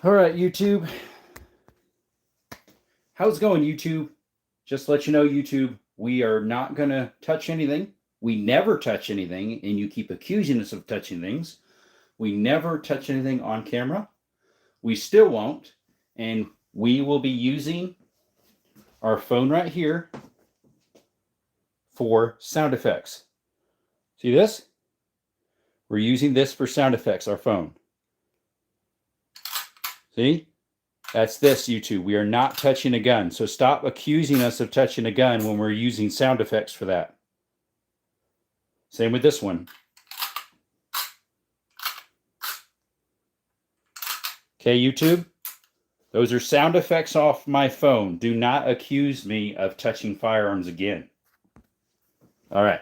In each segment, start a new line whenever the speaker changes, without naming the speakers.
All right, YouTube. How's it going, YouTube? Just to let you know, YouTube, we are not going to touch anything. We never touch anything, and you keep accusing us of touching things. We never touch anything on camera. We still won't. And we will be using our phone right here for sound effects. See this? We're using this for sound effects, our phone. See? That's this, YouTube. We are not touching a gun. So stop accusing us of touching a gun when we're using sound effects for that. Same with this one. Okay, YouTube? Those are sound effects off my phone. Do not accuse me of touching firearms again. All right.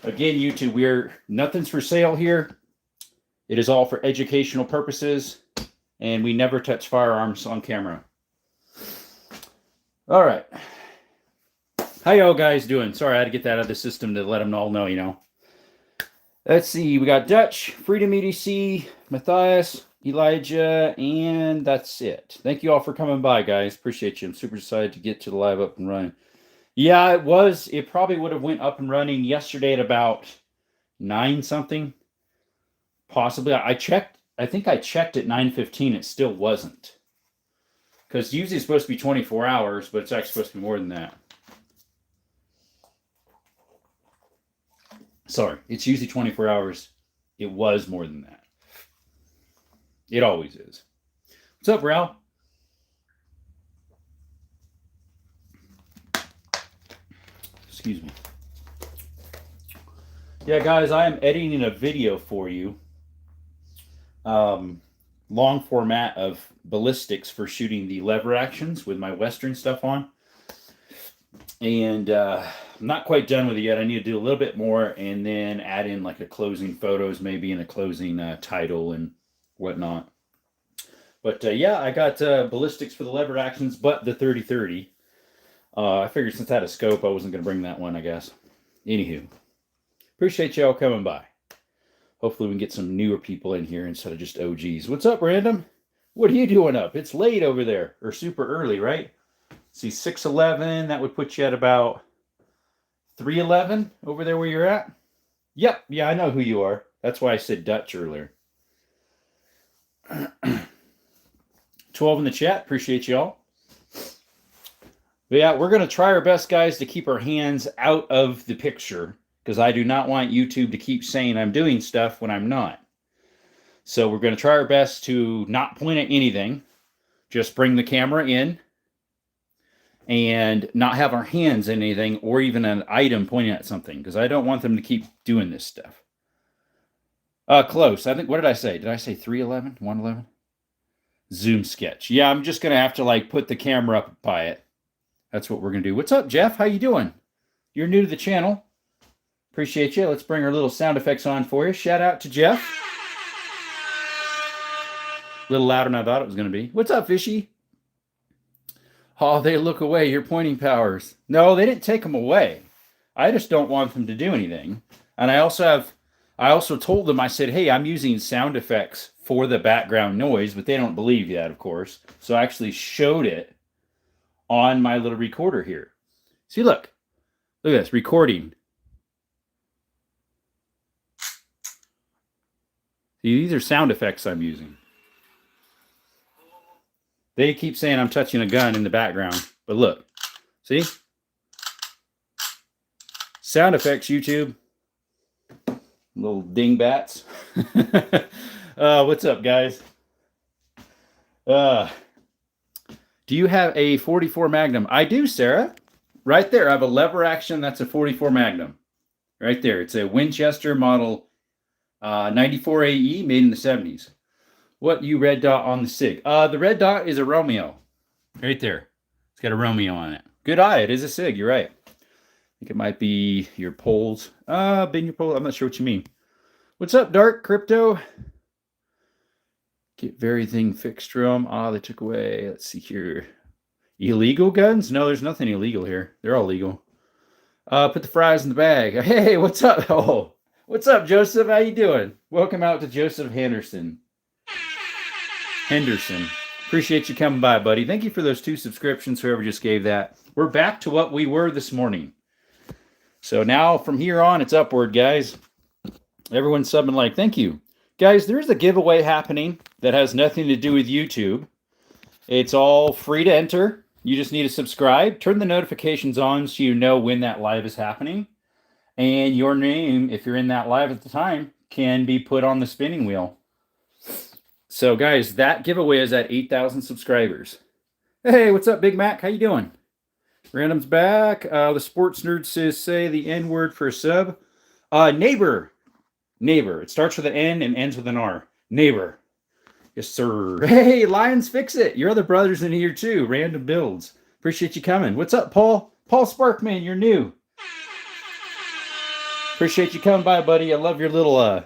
Again, YouTube, nothing's for sale here. It is all for educational purposes, and we never touch firearms on camera. All right. How y'all guys doing? Sorry, I had to get that out of the system to let them all know, you know. Let's see. We got Dutch, Freedom EDC, Matthias, Elijah, and that's it. Thank you all for coming by, guys. Appreciate you. I'm super excited to get to the live up and running. Yeah, it was. It probably would have went up and running yesterday at about 9 something. Possibly. I checked. I think I checked at 9:15. It still wasn't. Because usually it's supposed to be 24 hours, but it's actually supposed to be more than that. Sorry, it's usually 24 hours. It was more than that. It always is. What's up, Ralph? Excuse me. Yeah, guys, I am editing a video for you. Long format of ballistics for shooting the lever actions with my Western stuff on. And I'm not quite done with it yet. I need to do a little bit more and then add in like a closing photos, maybe, and a closing title and whatnot. But yeah, I got ballistics for the lever actions, but the 30-30. I figured since I had a scope, I wasn't going to bring that one, I guess. Anywho, appreciate y'all coming by. Hopefully we can get some newer people in here instead of just OGs. What's up, Random? What are you doing up? It's late over there, or super early, right? See, 6:11, that would put you at about 3:11 over there where you're at. Yep, yeah, I know who you are. That's why I said Dutch earlier. 12 in the chat. Appreciate y'all. But yeah, we're going to try our best, guys, to keep our hands out of the picture, because I do not want YouTube to keep saying I'm doing stuff when I'm not. So we're going to try our best to not point at anything, just bring the camera in, and not have our hands in anything or even an item pointing at something, because I don't want them to keep doing this stuff. Close. I think, what did I say? Did I say 3:11? 1:11? Zoom sketch. Yeah, I'm just going to have to like put the camera up by it. That's what we're going to do. What's up, Jeff? How you doing? You're new to the channel. Appreciate you. Let's bring our little sound effects on for you. Shout out to Jeff. A little louder than I thought it was going to be. What's up, Fishy? Oh, they look away. Your pointing powers. No, they didn't take them away. I just don't want them to do anything. And I also told them, I said, hey, I'm using sound effects for the background noise, but they don't believe that, of course. So I actually showed it on my little recorder here. See, look. Look at this, recording. See, these are sound effects I'm using. They keep saying I'm touching a gun in the background, but look. See? Sound effects, YouTube. Little dingbats. What's up, guys? Do you have a 44 Magnum? I do, Sarah. Right there. I have a lever action. That's a 44 Magnum. Right there. It's a Winchester model 94 AE made in the 70s. What you red dot on the SIG? The red dot is a Romeo. Right there. It's got a Romeo on it. Good eye. It is a SIG. You're right. I think it might be your poles. Been your poles. I'm not sure what you mean. What's up, Dark Crypto? Get everything fixed from. They took away. Let's see here. Illegal guns? No, there's nothing illegal here. They're all legal. Put the fries in the bag. Hey, what's up? Oh, what's up, Joseph? How you doing? Welcome out to Joseph Henderson. Henderson. Appreciate you coming by, buddy. Thank you for those 2 subscriptions, whoever just gave that. We're back to what we were this morning. So now from here on, it's upward, guys. Everyone's subbing like, thank you. Guys, there's a giveaway happening that has nothing to do with YouTube. It's all free to enter. You just need to subscribe. Turn the notifications on so you know when that live is happening. And your name, if you're in that live at the time, can be put on the spinning wheel. So, guys, that giveaway is at 8,000 subscribers. Hey, what's up, Big Mac? How you doing? Random's back. The sports nerd says, say the N word for a sub. Neighbor. Neighbor. It starts with an N and ends with an R. Neighbor. Yes, sir. Hey, Lions Fix It. Your other brother's in here, too. Random Builds. Appreciate you coming. What's up, Paul? Paul Sparkman, you're new. Appreciate you coming by, buddy. I love your little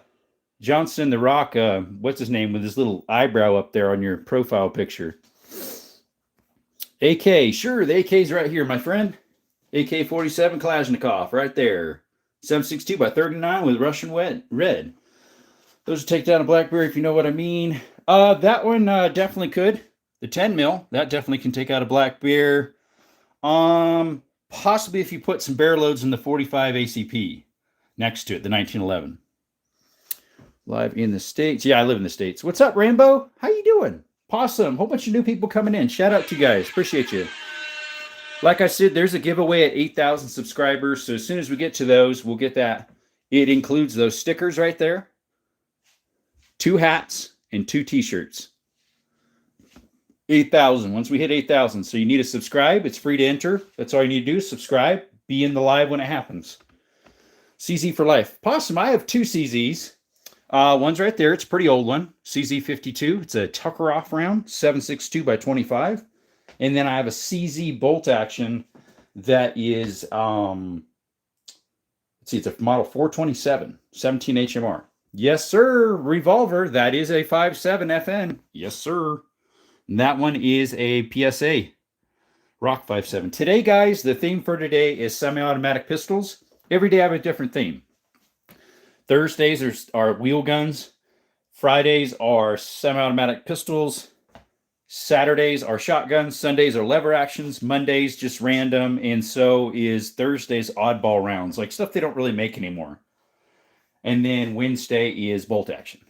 Johnson the Rock, what's his name, with his little eyebrow up there on your profile picture. AK, sure, the AK's right here, my friend. AK-47 Kalashnikov, right there. 7.62 by 39 with Russian red. Those will take down a Blackberry, if you know what I mean. That one definitely could. The 10 mil, that definitely can take out a black bear. Possibly if you put some bear loads in the 45 ACP next to it, the 1911. Live in the States. Yeah, I live in the States. What's up, Rainbow? How you doing? Possum. Whole bunch of new people coming in. Shout out to you guys. Appreciate you. Like I said, there's a giveaway at 8,000 subscribers. So as soon as we get to those, we'll get that. It includes those stickers right there, 2 hats, and 2 t-shirts. 8,000. Once we hit 8,000. So you need to subscribe. It's free to enter. That's all you need to do. Subscribe. Be in the live when it happens. CZ for life. Possum, I have 2 CZs. One's right there. It's a pretty old one. CZ52. It's a Tucker off round. 7.62 by 25. And then I have a CZ bolt action that is, let's see, it's a model 427, 17 HMR. Yes, sir. Revolver. That is a 5.7 FN. Yes, sir. And that one is a PSA. Rock 5.7. Today, guys, the theme for today is semi-automatic pistols. Every day I have a different theme. Thursdays are wheel guns. Fridays are semi-automatic pistols. Saturdays are shotguns. Sundays are lever actions. Mondays just random. And so is Thursdays oddball rounds, like stuff they don't really make anymore. And then Wednesday is bolt action.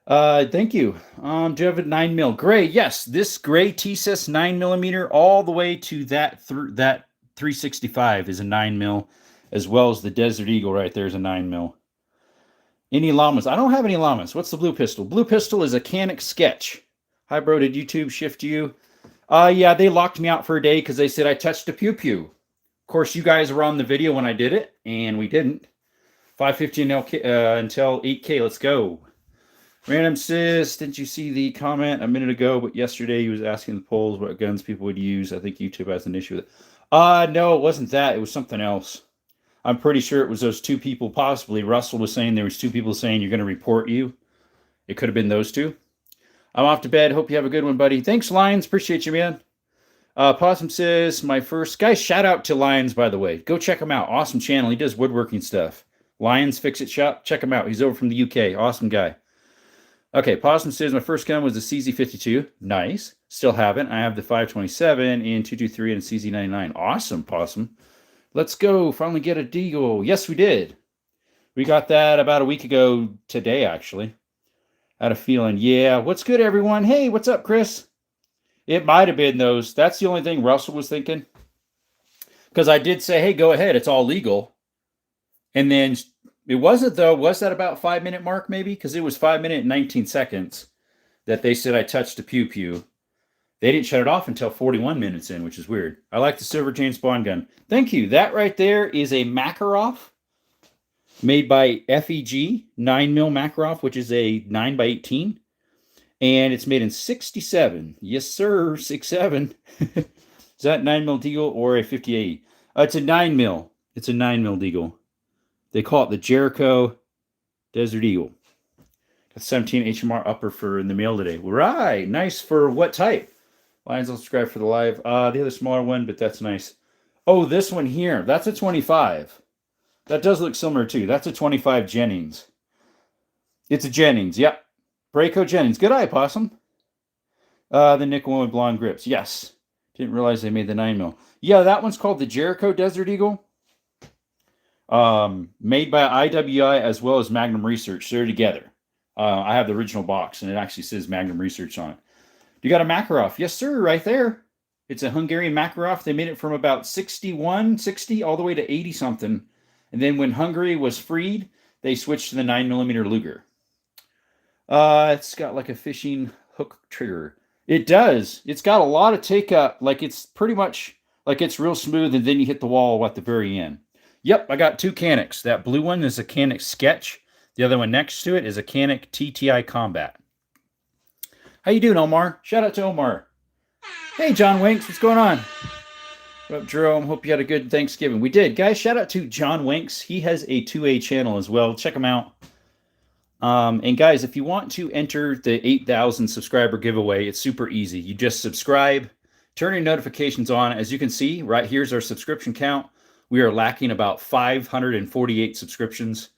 Thank you. Do you have a 9 mil? Gray. Yes, this gray TSIS 9mm all the way to that 365 is a 9 mil, as well as the Desert Eagle right there is a 9 mil. Any llamas? I don't have any llamas. What's the blue pistol? Blue pistol is a Canic Sketch. Hi, bro. Did YouTube shift you? Yeah, they locked me out for a day because they said I touched a pew-pew. Of course, you guys were on the video when I did it, and we didn't. 550 until 8K. Let's go. Random Sis, didn't you see the comment a minute ago? But yesterday he was asking the polls what guns people would use. I think YouTube has an issue with it. No, it wasn't that. It was something else. I'm pretty sure it was those 2 people, possibly. Russell was saying there was 2 people saying you're going to report you. It could have been those 2. I'm off to bed. Hope you have a good one, buddy. Thanks, Lions. Appreciate you, man. Possum says, my first... Guys, shout out to Lions, by the way. Go check him out. Awesome channel. He does woodworking stuff. Lions Fix It Shop. Check him out. He's over from the UK. Awesome guy. Okay, Possum says, my first gun was the CZ52. Nice. Still haven't. I have the 527 and 223 and a CZ99. Awesome, Possum. Let's go. Finally get a Deagle. Yes, we did. We got that about a week ago today, actually. I had a feeling. Yeah. What's good, everyone? Hey, what's up, Chris? It might have been those. That's the only thing Russell was thinking. Because I did say, hey, go ahead. It's all legal. And then it wasn't, though. Was that about 5-minute mark, maybe? Because it was 5 minutes and 19 seconds that they said I touched a pew-pew. They didn't shut it off until 41 minutes in, which is weird. I like the Silver James Bond gun. Thank you. That right there is a Makarov made by FEG, 9mm Makarov, which is a 9x18. And it's made in 67. Yes, sir, 67. Is that 9mm Deagle or a 58? It's a 9mm. It's a 9mm Deagle. They call it the Jericho Desert Eagle. Got 17 HMR upper for in the mail today. Right. Nice. For what type? Lions will subscribe for the live. The other smaller one, but that's nice. Oh, this one here. That's a 25. That does look similar too. That's a 25 Jennings. It's a Jennings. Yep. Braco Jennings. Good eye, Possum. The nickel one with blonde grips. Yes. Didn't realize they made the 9mm. Yeah, that one's called the Jericho Desert Eagle. Made by IWI as well as Magnum Research. They're together. I have the original box, and it actually says Magnum Research on it. You got a Makarov? Yes, sir, right there. It's a Hungarian Makarov. They made it from about 61, 60, all the way to 80-something. And then when Hungary was freed, they switched to the 9mm Luger. It's got like a fishing hook trigger. It does. It's got a lot of take-up. Like, it's pretty much like it's real smooth, and then you hit the wall at the very end. Yep, I got 2 Canics. That blue one is a Canic Sketch. The other one next to it is a Canic TTI Combat. How you doing, Omar? Shout out to Omar. Hey, John Winks, what's going on? What up, Jerome? Hope you had a good Thanksgiving. We did. Guys, shout out to John Winks. He has a 2A channel as well. Check him out. And guys, if you want to enter the 8,000 subscriber giveaway, it's super easy. You just subscribe, turn your notifications on. As you can see, right here's our subscription count. We are lacking about 548 subscriptions.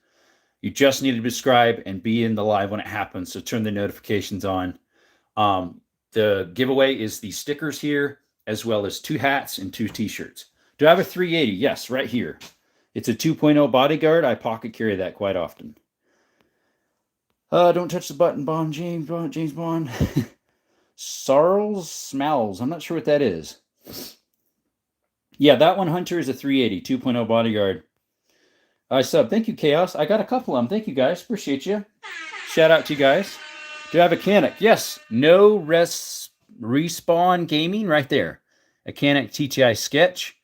You just need to subscribe and be in the live when it happens. So turn the notifications on. The giveaway is the stickers here, as well as 2 hats and 2 t-shirts. Do I have a 380? Yes, right here. It's a 2.0 bodyguard. I pocket carry that quite often. Don't touch the button, Bond, James Bond. Smells. I'm not sure what that is. Yeah, that one, Hunter, is a 380, 2.0 bodyguard. I sub. Thank you, Chaos. I got a couple of them. Thank you, guys. Appreciate you. Shout out to you guys. Do I have a Canic? Yes. No Respawn Gaming right there. A Canic TTI Sketch.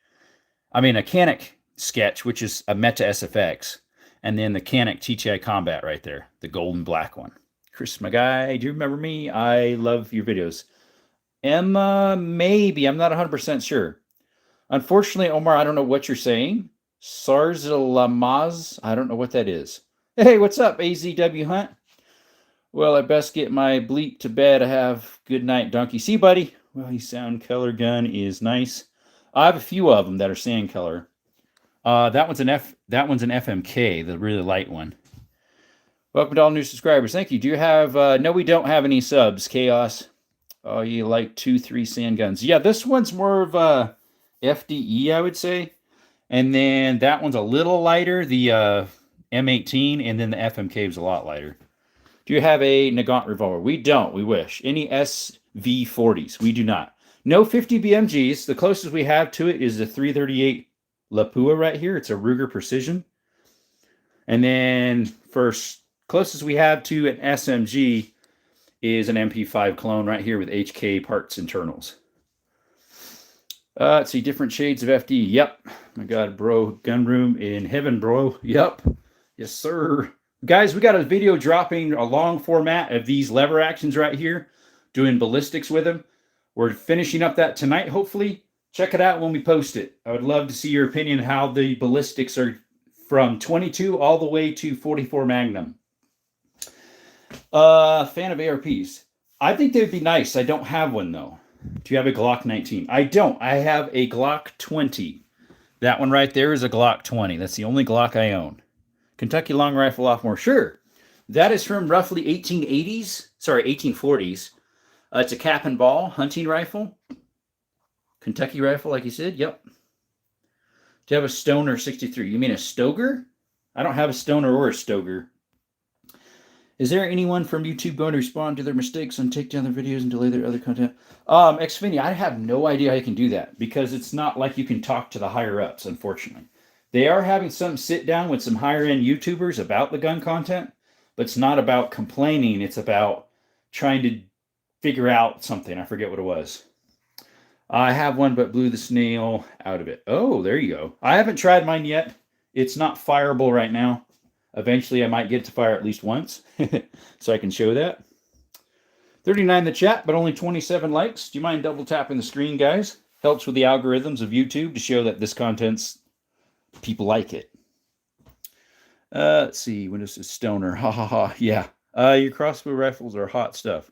I mean, a Canic Sketch, which is a Meta SFX. And then the Canic TTI Combat right there. The gold and black one. Chris, my guy, do you remember me? I love your videos. Emma, maybe. I'm not 100% sure. Unfortunately, Omar, I don't know what you're saying. Sarzalamaz, I don't know what that is. Hey, what's up, AZW Hunt? Well, I best get my bleep to bed. I have good night, donkey. See, buddy? Well, his sound color gun is nice. I have a few of them that are sand color. That one's an FMK, the really light one. Welcome to all new subscribers. Thank you. Do you have no, we don't have any subs, Chaos. Oh, you like 2-3 sand guns. Yeah, this one's more of a FDE, I would say. And then that one's a little lighter, the M18, and then the FMK is a lot lighter. Do you have a Nagant revolver? We don't. We wish. Any SV40s? We do not. No 50 BMGs. The closest we have to it is the 338 Lapua right here. It's a Ruger Precision. And then first closest we have to an SMG is an MP5 clone right here with HK parts internals. Let's see, different shades of FD. Yep. My God, bro. Gun room in heaven, bro. Yep. Yes, sir. Guys, we got a video dropping a long format of these lever actions right here, doing ballistics with them. We're finishing up that tonight, hopefully. Check it out when we post it. I would love to see your opinion how the ballistics are from 22 all the way to 44 Magnum. Fan of ARPs. I think they'd be nice. I don't have one, though. Do you have a Glock 19? I don't. I have a Glock 20. That one right there is a Glock 20. That's the only Glock I own. Kentucky Long Rifle Offmore. Sure. That is from roughly 1880s. Sorry, 1840s. It's a cap and ball hunting rifle. Kentucky rifle, like you said. Yep. Do you have a Stoner 63? You mean a Stoger? I don't have a Stoner or a Stoger. Is there anyone from YouTube going to respond to their mistakes and take down their videos and delay their other content? Xfinity, I have no idea how you can do that because it's not like you can talk to the higher ups, unfortunately. They are having some sit down with some higher end YouTubers about the gun content, but it's not about complaining. It's about trying to figure out something. I forget what it was. I have one, but blew the snail out of it. Oh, there you go. I haven't tried mine yet. It's not fireable right now. Eventually, I might get it to fire at least once, so I can show that. 39 in the chat, but only 27 likes. Do you mind double tapping the screen, guys? Helps with the algorithms of YouTube to show that this content's people like it. Let's see. When is this Stoner? Ha ha ha. Yeah. Your crossbow rifles are hot stuff.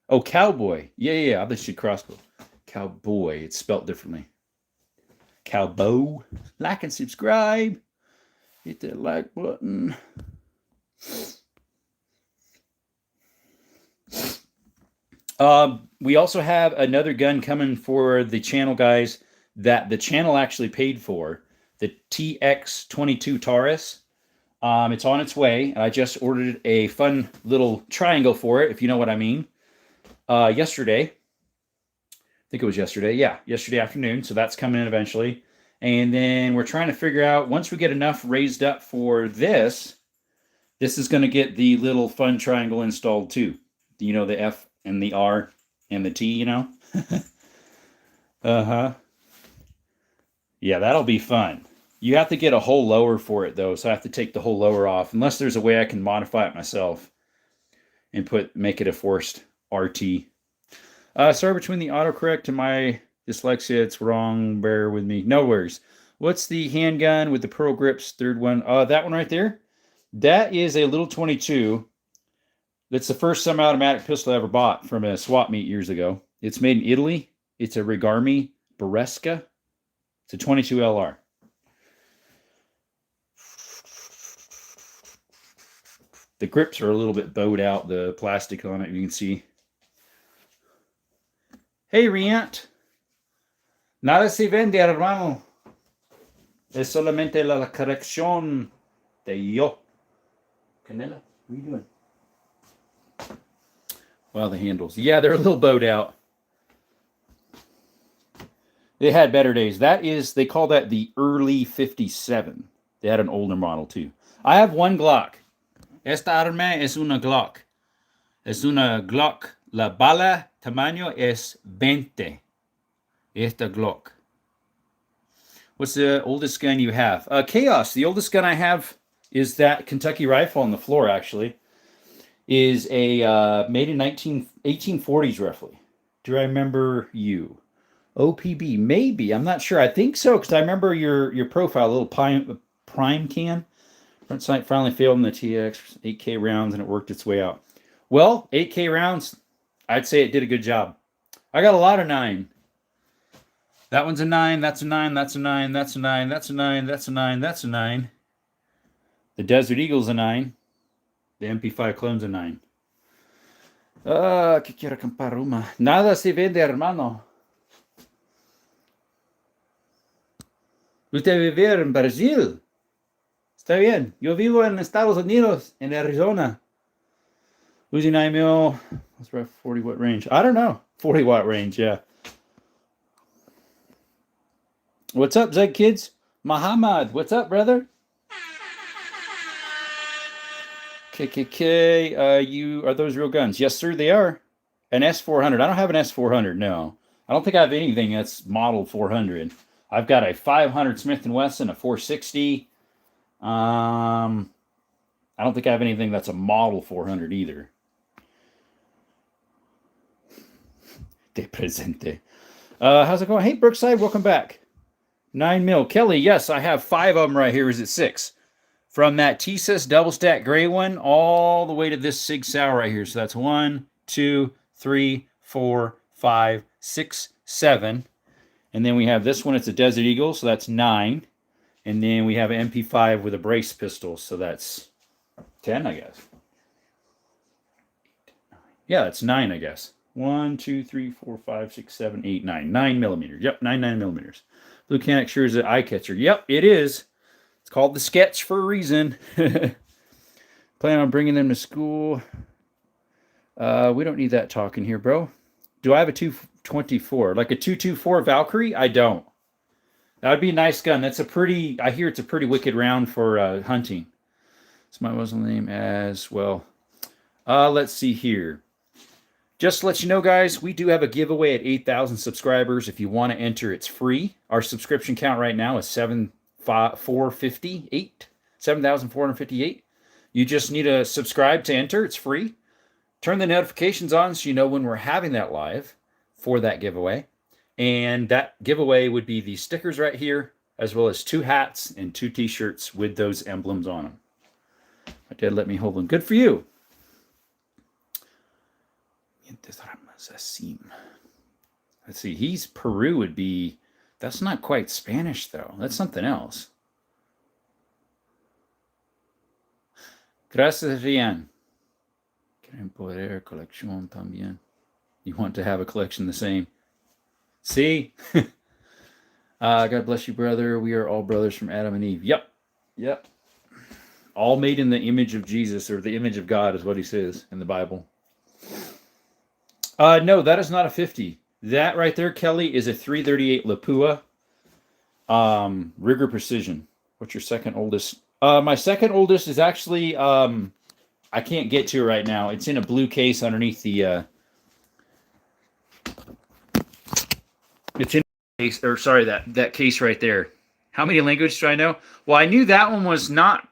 Oh, cowboy. Yeah. This should crossbow. Cowboy. It's spelled differently. Cowboy. Like and subscribe. Hit that like button. We also have another gun coming for the channel, guys, that the channel actually paid for. The TX22 Taurus. It's on its way. I just ordered a fun little triangle for it, if you know what I mean. Yesterday. I think it was yesterday. Yeah, yesterday afternoon. So that's coming in eventually. And then we're trying to figure out, once we get enough raised up for this, this is going to get the little fun triangle installed too. You know, the F and the R and the T, you know? Uh-huh. Yeah, that'll be fun. You have to get a whole lower for it, though, so I have to take the whole lower off, unless there's a way I can modify it myself and make it a forced RT. Sorry between the autocorrect and my dyslexia. It's wrong. Bear with me. No worries. What's the handgun with the pearl grips? Third one. That one right there? That is a little 22. That's the first semi-automatic pistol I ever bought from a swap meet years ago. It's made in Italy. It's a Rigarmi Beresca. It's a 22 LR. The grips are a little bit bowed out, the plastic on it, you can see. Hey, Riant. Nada se vende, hermano. Es solamente la corrección de yo. Canela, what are you doing? Well, the handles. Yeah, they're a little bowed out. They had better days. That is, they call that the early 57. They had an older model, too. I have one Glock. Esta arma es una Glock. Es una Glock. La bala tamaño es 20. Esta Glock. What's the oldest gun you have? Chaos. The oldest gun I have is that Kentucky rifle on the floor, actually. Is a made in 1840s, roughly. Do I remember you? OPB, maybe. I'm not sure. I think so, because I remember your profile, a little prime can. Front sight finally failed in the TX, 8K rounds, and it worked its way out. Well, 8K rounds, I'd say it did a good job. I got a lot of 9. That one's a 9, that's a 9, that's a 9, that's a 9, that's a 9, that's a 9, that's a 9. The Desert Eagle's a 9. The MP5 clone's a 9. Que quiero comprar una. Nada se vende, hermano. Usted vive en Brasil. Está bien. Yo vivo en Estados Unidos, en Arizona. Uzi 9 mil. That's right, 40 watt range. I don't know. 40 watt range, yeah. What's up, Zeg kids? Muhammad, what's up, brother? KKK, are those real guns? Yes, sir, they are. An S400. I don't have an S400, no. I don't think I have anything that's model 400. I've got a 500 Smith & Wesson, a 460. I don't think I have anything that's a model 400 either. De presente. How's it going? Hey, Brookside, welcome back. 9 mil. Kelly, yes, I have 5 of them right here. Is it 6? From that TSIS double stack gray one all the way to this Sig Sauer right here. So that's 1, 2, 3, 4, 5, 6, 7. And then we have this one. It's a Desert Eagle, so that's 9. And then we have an MP5 with a brace pistol, so that's 10, I guess. Yeah, that's 9, I guess. 1, 2, 3, 4, 5, 6, 7, 8, 9. 9 millimeters. Yep, 9 millimeters. Blue Canic sure is an eye catcher. Yep, it is. It's called the Sketch for a reason. Plan on bringing them to school. We don't need that talking here, bro. Do I have a 224? Like a 224 Valkyrie? I don't. That would be a nice gun. That's a pretty, I hear it's a pretty wicked round for hunting. It's my Muslim name as well. Let's see here. Just to let you know, guys, we do have a giveaway at 8,000 subscribers. If you want to enter, it's free. Our subscription count right now is 7,458. You just need to subscribe to enter. It's free. Turn the notifications on so you know when we're having that live for that giveaway. And that giveaway would be the stickers right here, as well as 2 hats and 2 t-shirts with those emblems on them. My dad let me hold them. Good for you. Let's see. He's Peru would be... That's not quite Spanish, though. That's something else. Gracias, Rian. Quieren poder colección también. You want to have a collection the same. See? God bless you, brother. We are all brothers from Adam and Eve. Yep. Yep. All made in the image of Jesus, or the image of God is what he says in the Bible. No, that is not a 50. That right there, Kelly, is a 338 Lapua. Rigor Precision. What's your second oldest? My second oldest is actually, I can't get to it right now. It's in a blue case underneath the, it's in case, or sorry, that case right there. How many languages do I know? Well, I knew that one was not,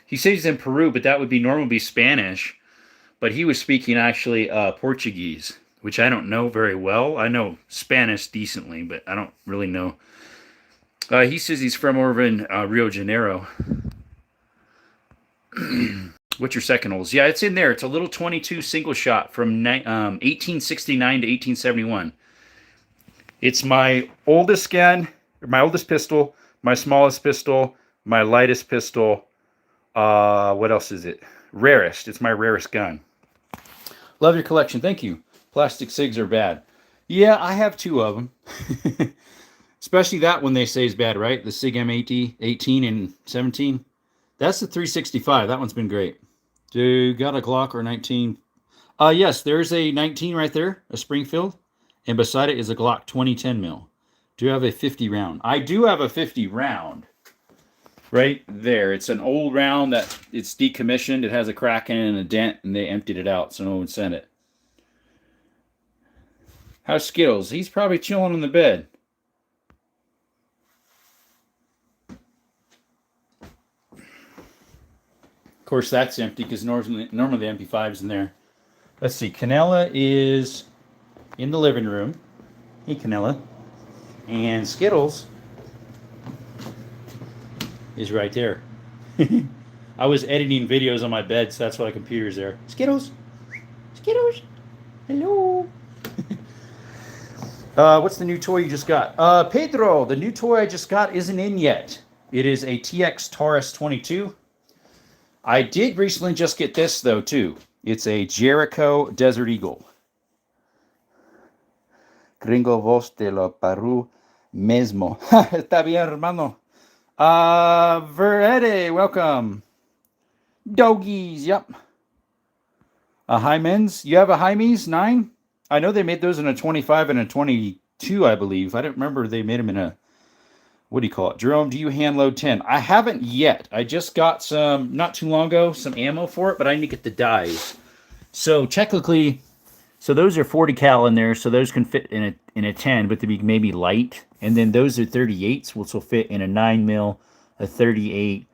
he says he's in Peru, but that would normally be Spanish. But he was speaking actually Portuguese, which I don't know very well. I know Spanish decently, but I don't really know. He says he's from over in Rio de Janeiro. What's your second oldest? Yeah, it's in there. It's a little 22 single shot from 1869 to 1871. It's my oldest gun, my oldest pistol, my smallest pistol, my lightest pistol. What else is it? Rarest. It's my rarest gun. Love your collection. Thank you. Plastic cigs are bad. Yeah, I have 2 of them. Especially that one they say is bad, right? The Sig M80, 18 and 17. That's the 365. That one's been great. Do you got a Glock or 19? Yes, there's a 19 right there, a Springfield. And beside it is a Glock 2010 mil. Do you have a 50 round? I do have a 50 round. Right there. It's an old round that it's decommissioned. It has a crack in it and a dent, and they emptied it out, so no one sent it. How's Skittles? He's probably chilling in the bed. Of course, that's empty because normally the MP5 is in there. Let's see. Canella is in the living room. Hey, Canella. And Skittles is right there. I was editing videos on my bed, so that's why the computer's there. Skittles. Skittles. Hello. What's the new toy you just got? Pedro, the new toy I just got isn't in yet. It is a TX Taurus 22. I did recently just get this, though, too. It's a Jericho Desert Eagle. Gringo vos de lo Peru mismo. Está bien, hermano. Verede, welcome. Doggies, yep. A Hymen's. You have a Hymes 9? I know they made those in a 25 and a 22, I believe. I don't remember they made them in a, what do you call it? Jerome, do you hand load 10? I haven't yet. I just got some, not too long ago, some ammo for it, but I need to get the dies. So technically, so those are 40 cal in there, so those can fit in a 10, but to be maybe light. And then those are 38s, which will fit in a 9 mil, a 38,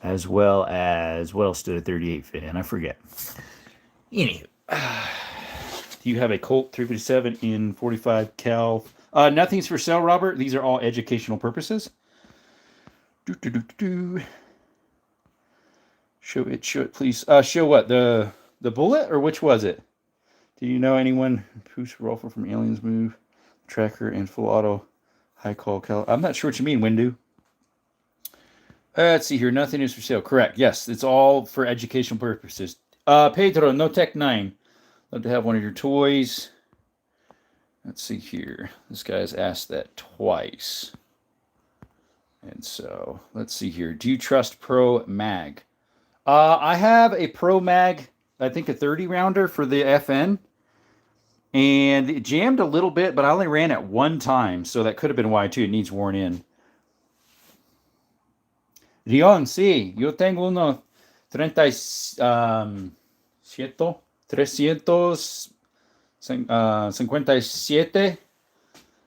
as well as, what else did a 38 fit in? I forget. Anywho, do you have a Colt 357 in 45 cal? Nothing's for sale, Robert. These are all educational purposes. Show it, please. Show what? The bullet, or which was it? Do you know anyone who's rifle from Aliens Move, tracker, and full auto, high call cal? I'm not sure what you mean, Windu. Let's see here. Nothing is for sale. Correct. Yes, it's all for educational purposes. Pedro, no Tech 9. Love to have one of your toys. Let's see here. This guy's asked that twice. And so, let's see here. Do you trust Pro Mag? I have a Pro Mag, I think a 30 rounder for the FN. And it jammed a little bit, but I only ran it one time, so that could have been why, too. It needs worn in. Rion, sí, yo tengo uno 357.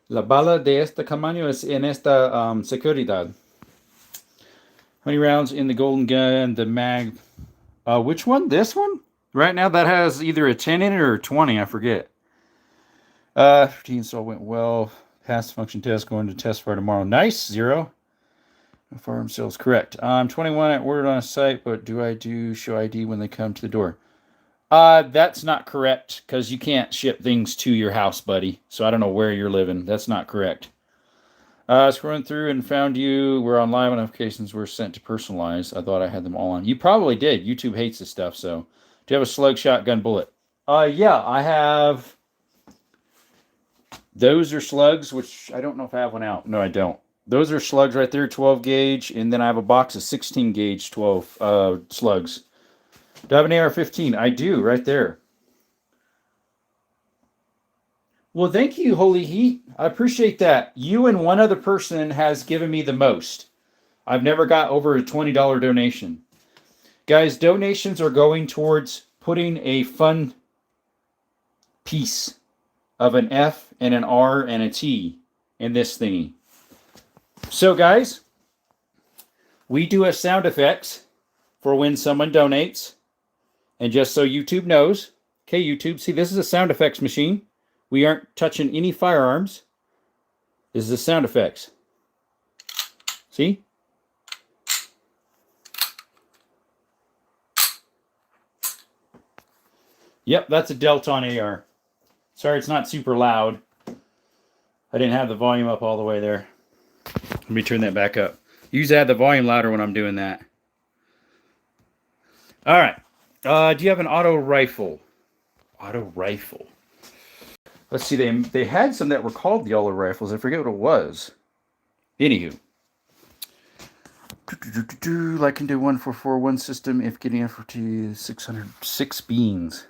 La bala de este tamaño es en esta seguridad. How many rounds in the golden gun, the mag? Which one? This one? Right now, that has either a 10 in it or a 20, I forget. 15 install went well. Passed function test, going to test fire tomorrow. Nice, 0. Firearm sales, correct. I'm 21, I ordered on a site, but do I show ID when they come to the door? That's not correct, because you can't ship things to your house, buddy. So I don't know where you're living. That's not correct. Scrolling through and found you. We're on live, notifications were sent to personalize. I thought I had them all on. You probably did. YouTube hates this stuff, so Do you have a slug shotgun bullet? Yeah, I have. Those are slugs, which I don't know if I have one out. No, I don't. Those are slugs right there, 12 gauge, and then I have a box of 16 gauge 12 slugs. Do I have an AR-15? I do, right there. Well, thank you, Holy Heat. I appreciate that. You and one other person has given me the most. I've never got over a $20 donation. Guys, donations are going towards putting a fun piece of an F and an R and a T in this thingy. So, guys, we do a sound effects for when someone donates. And just so YouTube knows, okay, YouTube, see, this is a sound effects machine. We aren't touching any firearms. This is the sound effects. See? Yep, that's a Delton AR. Sorry, it's not super loud. I didn't have the volume up all the way there. Let me turn that back up. Usually I have the volume louder when I'm doing that. All right. Do you have an auto rifle? Auto rifle. Let's see. They had some that were called the auto rifles. I forget what it was. Anywho. Like can do 144 one system if getting FRT 606 beans.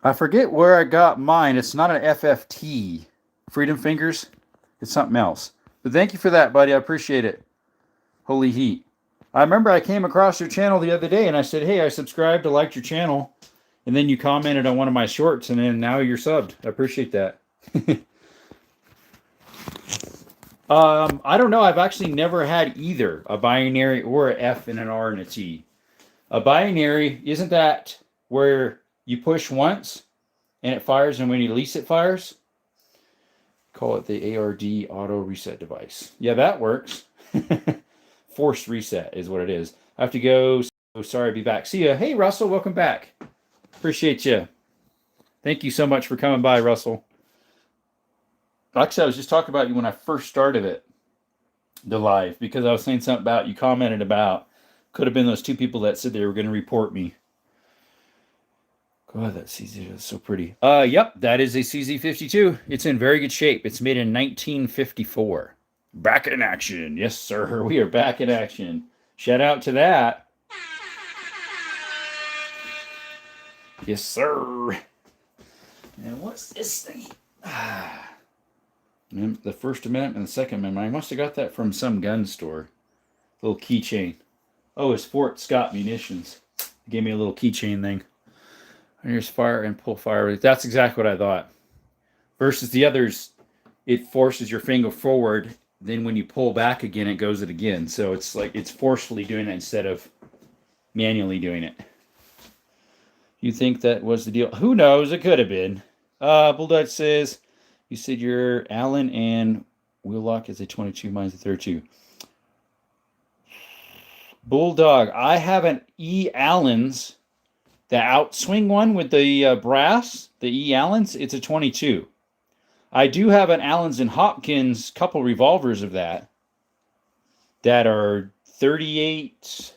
I forget where I got mine. It's not an FFT. Freedom Fingers. It's something else. But thank you for that, buddy. I appreciate it. Holy Heat. I remember I came across your channel the other day and I said, hey, I subscribed, I liked your channel. And then you commented on one of my shorts and then now you're subbed. I appreciate that. I don't know. I've actually never had either a binary or an F and an R and a T. A binary, isn't that where you push once and it fires and when you release it fires? Call it the ARD auto reset device. Yeah, that works. Forced reset is what it is. I have to go. So sorry to be back. See ya. Hey, Russell, welcome back. Appreciate you. Thank you so much for coming by, Russell. Actually, I was just talking about you when I first started it, the live, because I was saying something about you commented about could have been those two people that said they were going to report me. God, that CZ is so pretty. Yep, that is a CZ52. It's in very good shape. It's made in 1954. Back in action. Yes, sir. We are back in action. Shout out to that. Yes, sir. And what's this thing? The First Amendment and the Second Amendment. I must have got that from some gun store. Little keychain. Oh, it's Fort Scott Munitions. They gave me a little keychain thing. Here's fire and pull fire. That's exactly what I thought. Versus the others, it forces your finger forward. Then when you pull back again, it goes it again. So it's like it's forcefully doing it instead of manually doing it. You think that was the deal? Who knows? It could have been. Bulldog says, you said your Allen and Wheelock is a 22, mine's a 32. Bulldog, I have an E. Allen's, the outswing one with the brass, the E. Allen's, it's a 22. I do have an Allen's and Hopkins couple revolvers of that are 38.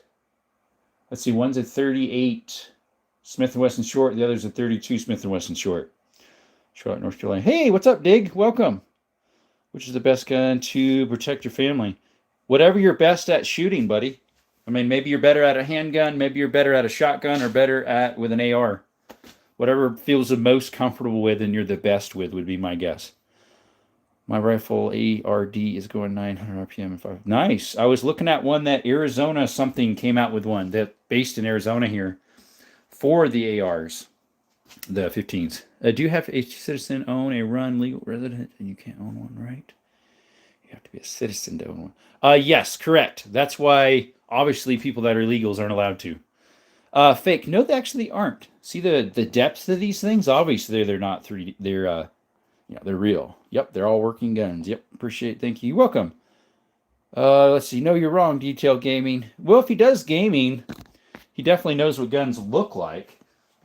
Let's see, one's a 38 Smith & Wesson short, the other's a 32 Smith & Wesson short. Charlotte, North Carolina. Hey, what's up, Dig? Welcome. Which is the best gun to protect your family? Whatever you're best at shooting, buddy. I mean, maybe you're better at a handgun, maybe you're better at a shotgun, or better at with an AR. Whatever feels the most comfortable with and you're the best with would be my guess. My rifle ARD is going 900 RPM in 5. Nice. I was looking at one that Arizona something came out with one that based in Arizona here for the ARs, the 15s. Do you have a citizen own a run legal resident? And you can't own one, right? You have to be a citizen to own one. Yes, correct. That's why obviously people that are illegals aren't allowed to. Fake. No, they actually aren't. See the depth of these things? Obviously, they're not 3D. They're they're real. Yep, they're all working guns. Yep, appreciate. Thank you. You're welcome. Let's see. No, you're wrong. Detail gaming. Well, if he does gaming, he definitely knows what guns look like.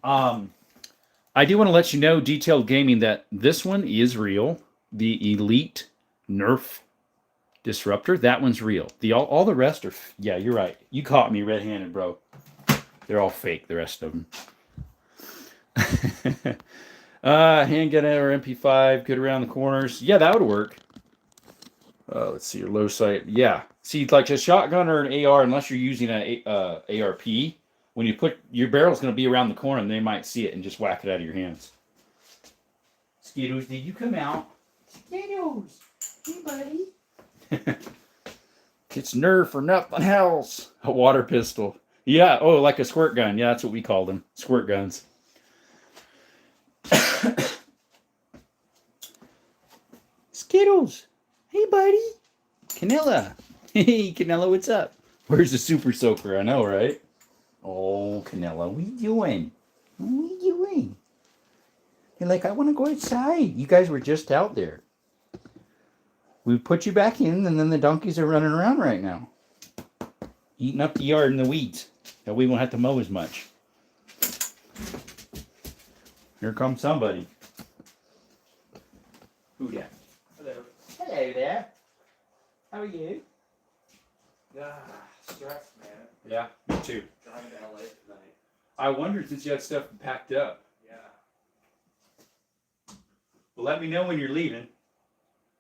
I do want to let you know, detailed gaming, that this one is real. The Elite Nerf Disruptor, that one's real. All the rest are. Yeah, you're right. You caught me red-handed, bro. They're all fake, the rest of them. Handgun or MP5, good around the corners. Yeah, that would work. Let's see, your low sight. Yeah. See, like a shotgun or an AR, unless you're using an ARP, when you put your barrel's going to be around the corner and they might see it and just whack it out of your hands. Skittles, did you come out? Skittles, hey buddy. It's Nerf for nothing else. A water pistol. Yeah, oh, like a squirt gun. Yeah, that's what we called them. Squirt guns. Skittles. Hey, buddy. Canella. Hey, Canella, what's up? Where's the super soaker? I know, right? Oh, Canella, what are you doing? What are you doing? You're like, I want to go outside. You guys were just out there. We put you back in, and then the donkeys are running around right now. Eating up the yard and the weeds. That we won't have to mow as much. Here comes somebody. Who that? Hello. Hello there. How are you?
Stressed, man.
Yeah, me too.
Driving to LA tonight.
I wondered since you had stuff packed up.
Yeah.
Well, let me know when you're leaving.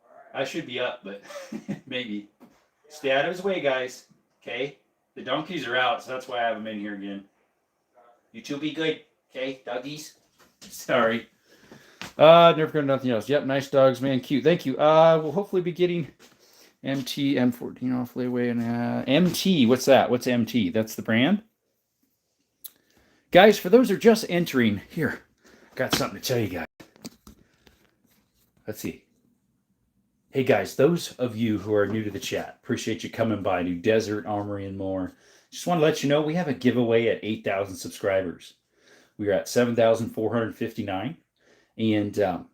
Alright.
I should be up, but maybe. Yeah. Stay out of his way, guys. Okay? The donkeys are out, so that's why I have them in here again. You two be good. Okay, doggies? Sorry. Never got nothing else. Yep, nice dogs, man. Cute. Thank you. We'll hopefully be getting MT M14 off layaway and MT. What's that? What's MT? That's the brand. Guys, for those who are just entering, here, got something to tell you guys. Let's see. Hey guys, those of you who are new to the chat, appreciate you coming by to Desert Armory and More. Just want to let you know we have a giveaway at 8,000 subscribers. We are at 7,459, and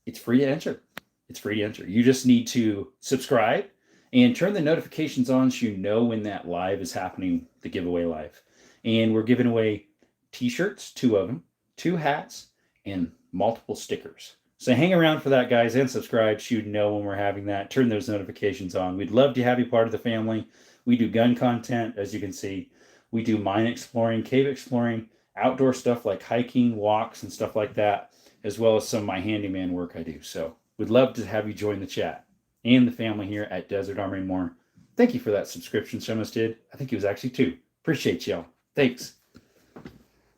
it's free to enter. It's free to enter. You just need to subscribe and turn the notifications on so you know when that live is happening, the giveaway live. And we're giving away t-shirts, 2 of them, 2 hats, and multiple stickers. So hang around for that, guys, and subscribe so you know when we're having that. Turn those notifications on. We'd love to have you part of the family. We do gun content, as you can see. We do mine exploring, cave exploring, outdoor stuff like hiking, walks, and stuff like that, as well as some of my handyman work I do. So we'd love to have you join the chat and the family here at Desert Armory and More. Thank you for that subscription Shemus did. I think it was actually 2. Appreciate y'all. Thanks.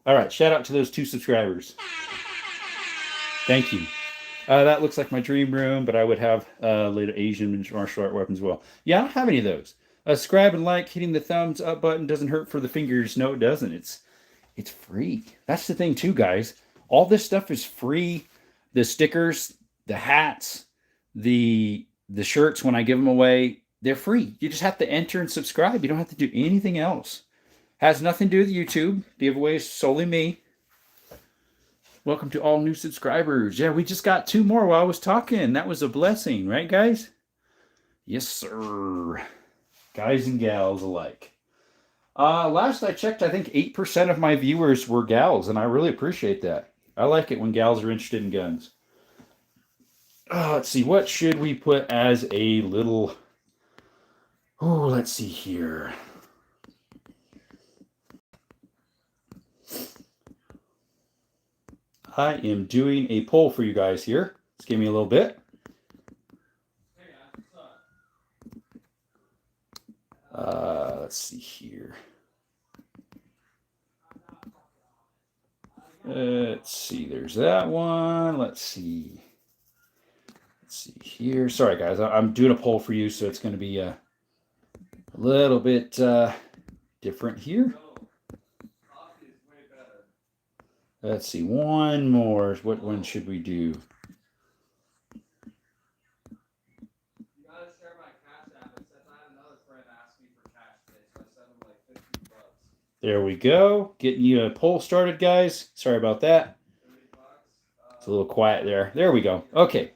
All right, shout out to those 2 subscribers. Thank you. That looks like my dream room, but I would have later Asian martial art weapons as well. Yeah, I don't have any of those. Subscribe and like. Hitting the thumbs up button doesn't hurt for the fingers. No, it doesn't. It's free. That's the thing too, guys. All this stuff is free. The stickers, the hats, the shirts, when I give them away, they're free. You just have to enter and subscribe. You don't have to do anything else. Has nothing to do with YouTube. The giveaway is solely me. Welcome to all new subscribers. Yeah, we just got 2 more while I was talking. That was a blessing, right, guys? Yes, sir. Guys and gals alike. Last I checked, I think 8% of my viewers were gals, and I really appreciate that. I like it when gals are interested in guns. Let's see. What should we put as a little... Oh, let's see here. I am doing a poll for you guys here. Just give me a little bit. Let's see here. Let's see. There's that one. Let's see. Let's see here. Sorry, guys. I'm doing a poll for you, so it's going to be a little bit different here. Let's see, one more. What one should we do?
You gotta share my cash app. It says I had another friend ask me for cash today, so I sent him like $50.
There we go. Getting you a poll started, guys. Sorry about that. It's a little quiet there. There we go. Okay.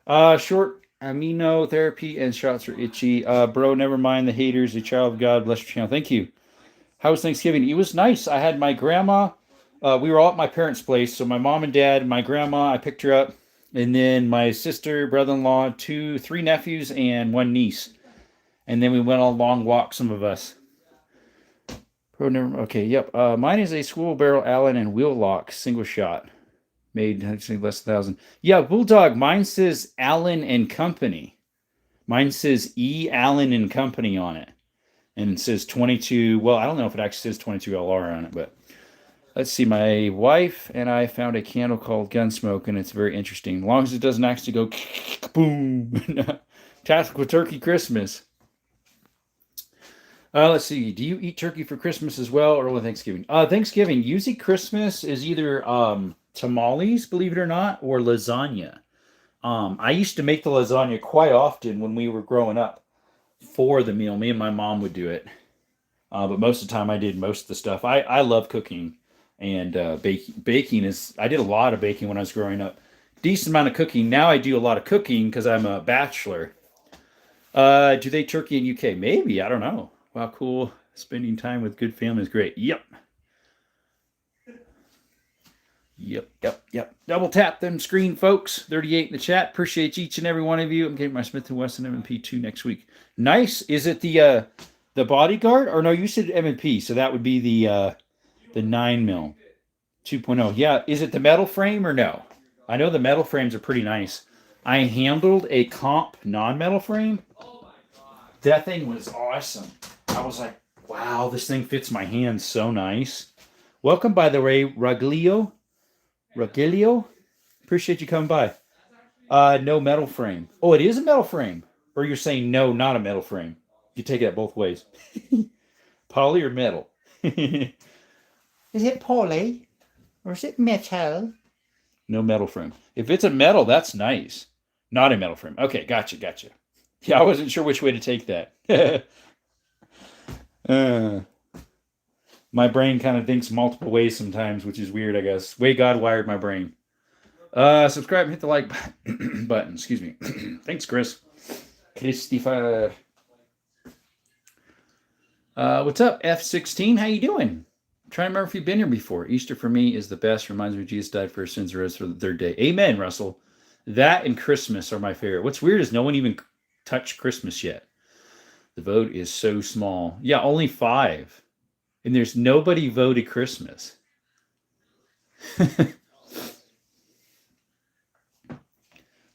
Short amino therapy and shots are itchy. Bro, never mind the haters. A child of God. Bless your channel. Thank you. How was Thanksgiving? It was nice. I had my grandma. We were all at my parents' place. So my mom and dad, my grandma, I picked her up. And then my sister, brother-in-law, 3 nephews, and 1 niece. And then we went on a long walk, some of us. Oh, never. Okay, yep. Mine is a swivel barrel Allen and wheel lock single shot, made actually less than 1,000. Yeah, Bulldog. Mine says Allen and Company. Mine says E. Allen and Company on it, and it says 22. Well, I don't know if it actually says 22 LR on it, but let's see. My wife and I found a candle called Gunsmoke, and it's very interesting. As long as it doesn't actually go boom. Tactical Turkey Christmas. Let's see. Do you eat turkey for Christmas as well, or with Thanksgiving? Thanksgiving. Usually Christmas is either tamales, believe it or not, or lasagna. I used to make the lasagna quite often when we were growing up for the meal. Me and my mom would do it, but most of the time I did most of the stuff. I love cooking and baking is. I did a lot of baking when I was growing up. Decent amount of cooking. Now I do a lot of cooking because I'm a bachelor. Do they turkey in UK? Maybe. I don't know. Wow, cool. Spending time with good family is great. Yep. Yep. Double tap them screen, folks. 38 in the chat. Appreciate each and every one of you. I'm getting my Smith & Wesson M&P2 next week. Nice. Is it the Bodyguard? Or no, you said M&P, so that would be the 9 mil 2.0. Yeah, is it the metal frame or no? I know the metal frames are pretty nice. I handled a comp non-metal frame. That thing was awesome. I was like, wow, this thing fits my hands so nice. Welcome, by the way, Rogelio. Appreciate you coming by. No metal frame. Oh, it is a metal frame. Or you're saying no, not a metal frame. You take it both ways. Poly or metal? Is it poly? Or is it metal? No metal frame. If it's a metal, that's nice. Not a metal frame. Okay, gotcha. Yeah, I wasn't sure which way to take that. My brain kind of thinks multiple ways sometimes, which is weird, I guess. Way God wired my brain. Subscribe and hit the like button. Excuse me. Thanks, Chris. Christopher. What's up, F16? How you doing? I'm trying to remember if you've been here before. Easter for me is the best. Reminds me Jesus died for his sins and rose for the third day. Amen, Russell. That and Christmas are my favorite. What's weird is no one even touched Christmas yet. The vote is so small. Yeah, only 5. And there's nobody voted Christmas.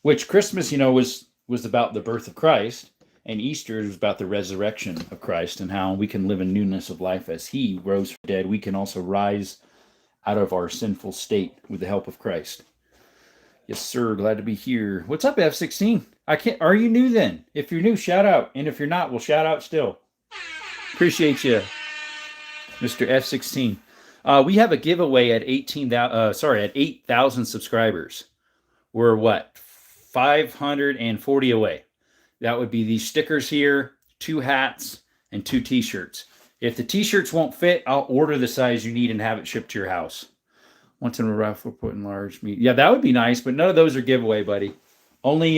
Which Christmas, was about the birth of Christ, and Easter is about the resurrection of Christ and how we can live in newness of life as he rose from the dead. We can also rise out of our sinful state with the help of Christ. Yes, sir. Glad to be here. What's up, F16? Are you new then? If you're new, shout out. And if you're not, we'll shout out still. Appreciate you, Mr. F16. We have a giveaway at 8,000 subscribers. We're what? 540 away. That would be these stickers here, 2 hats, and 2 t-shirts. If the t-shirts won't fit, I'll order the size you need and have it shipped to your house. Once in a raffle, put in large meat. Yeah, that would be nice, but none of those are giveaway, buddy. Only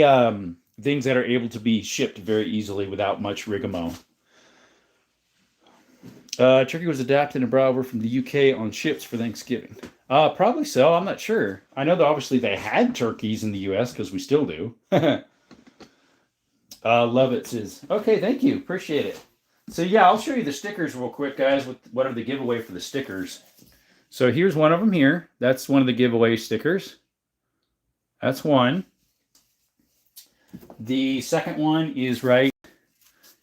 things that are able to be shipped very easily without much rigmarole. Turkey was adapted and brought over from the UK on ships for Thanksgiving. Probably so. I'm not sure. I know that obviously they had turkeys in the US because we still do. Love it, says. Okay, thank you. Appreciate it. So yeah, I'll show you the stickers real quick, guys, with what are the giveaway for the stickers. So here's one of them here. That's one of the giveaway stickers. That's one. The second one is right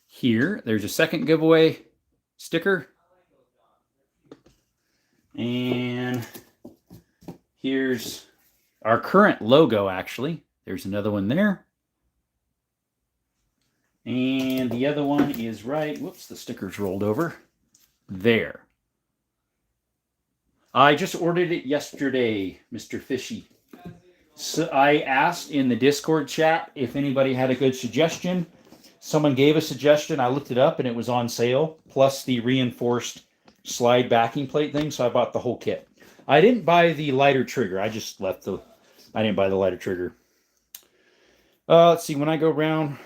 here. There's a second giveaway sticker. And here's our current logo, actually. There's another one there. And the other one is right. Whoops, the sticker's rolled over. There. I just ordered it yesterday, Mr. Fishy. So I asked in the Discord chat if anybody had a good suggestion. Someone gave a suggestion. I looked it up and it was on sale, plus the reinforced slide backing plate thing. So I bought the whole kit. I didn't buy the lighter trigger. I didn't buy the lighter trigger. Let's see. When I go around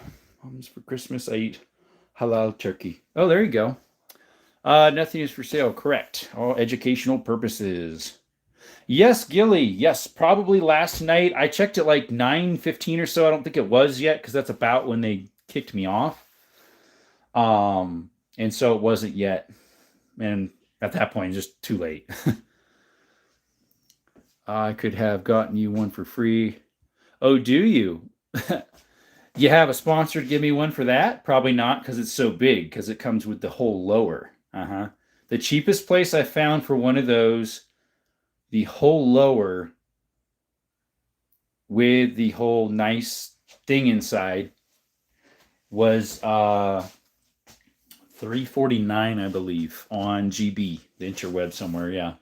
for Christmas, I eat halal turkey. Oh, there you go. Nothing is for sale. Correct. All educational purposes. Yes, Gilly. Yes, probably last night. I checked at like 9:15 or so. I don't think it was yet because that's about when they kicked me off. And so it wasn't yet. And At that point, just too late. I could have gotten you one for free. Oh, do you? You have a sponsor to give me one for that? Probably not, because it's so big, because it comes with the whole lower. Uh-huh. The cheapest place I found for one of those, the whole lower with the whole nice thing inside, was $349, I believe, on GB, the interweb somewhere. Yeah.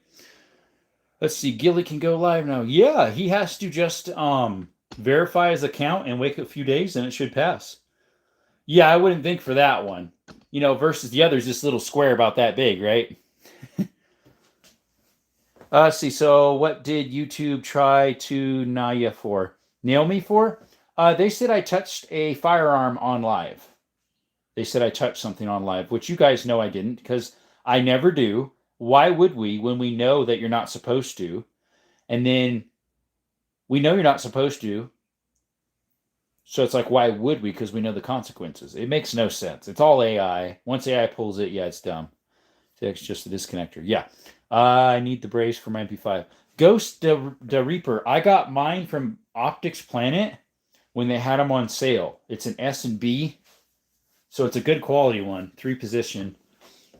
Let's see. Gilly can go live now. Yeah, he has to just verify his account and wait a few days, and it should pass. Yeah, I wouldn't think for that one. You know, versus the others, this little square about that big, right? Let's see. So, what did YouTube try to nail me for? They said I touched a firearm on live. They said I touched something on live, which you guys know I didn't, because I never do. Why would we when we know that you're not supposed to? And then we know you're not supposed to. So it's like, why would we? Because we know the consequences. It makes no sense. It's all AI. Once AI pulls it, yeah, it's dumb. It's just a disconnector. Yeah. I need the brace for my MP5. Ghost the Reaper. I got mine from Optics Planet when they had them on sale. It's an S&B. So it's a good quality one. 3-position.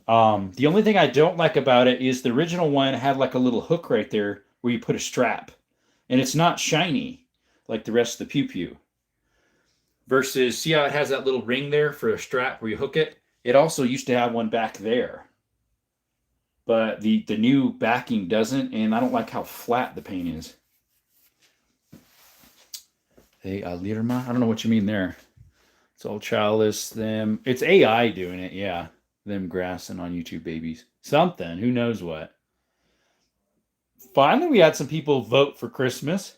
The only thing I don't like about it is the original one had like a little hook right there where you put a strap. And it's not shiny like the rest of the Pew Pew. Versus, see how it has that little ring there for a strap where you hook it? It also used to have one back there. But the new backing doesn't, and I don't like how flat the paint is. Hey, Lirma? I don't know what you mean there. It's all childless. Them. It's AI doing it, yeah. Them grassing on YouTube babies. Something. Who knows what. Finally, we had some people vote for Christmas.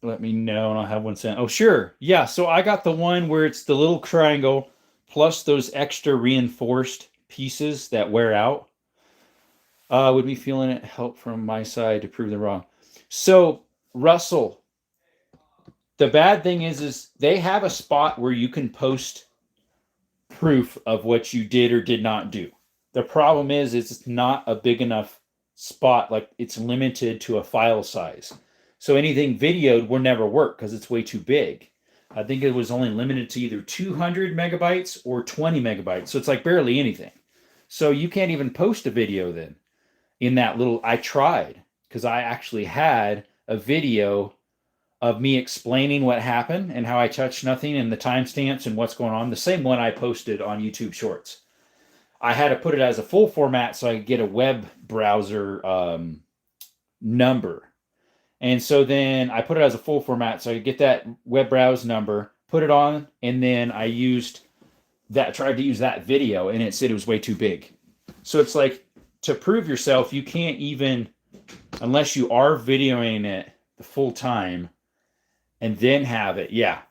Let me know, and I'll have one sent. Oh, sure. Yeah, so I got the one where it's the little triangle plus those extra reinforced pieces that wear out. Would be feeling it help from my side to prove them wrong. So, Russell, the bad thing is they have a spot where you can post proof of what you did or did not do. The problem is it's not a big enough spot. Like, it's limited to a file size. So anything videoed will never work because it's way too big. I think it was only limited to either 200 megabytes or 20 megabytes. So it's like barely anything. So you can't even post a video then in that little. I tried because I actually had a video of me explaining what happened and how I touched nothing and the timestamps and what's going on. The same one I posted on YouTube Shorts. I had to put it as a full format so I could get a web browser number. And so then I put it as a full format so I could get that web browse number, put it on, and then I tried to use that video, and it said it was way too big. So it's like, to prove yourself, you can't even, unless you are videoing it the full time and then have it, yeah.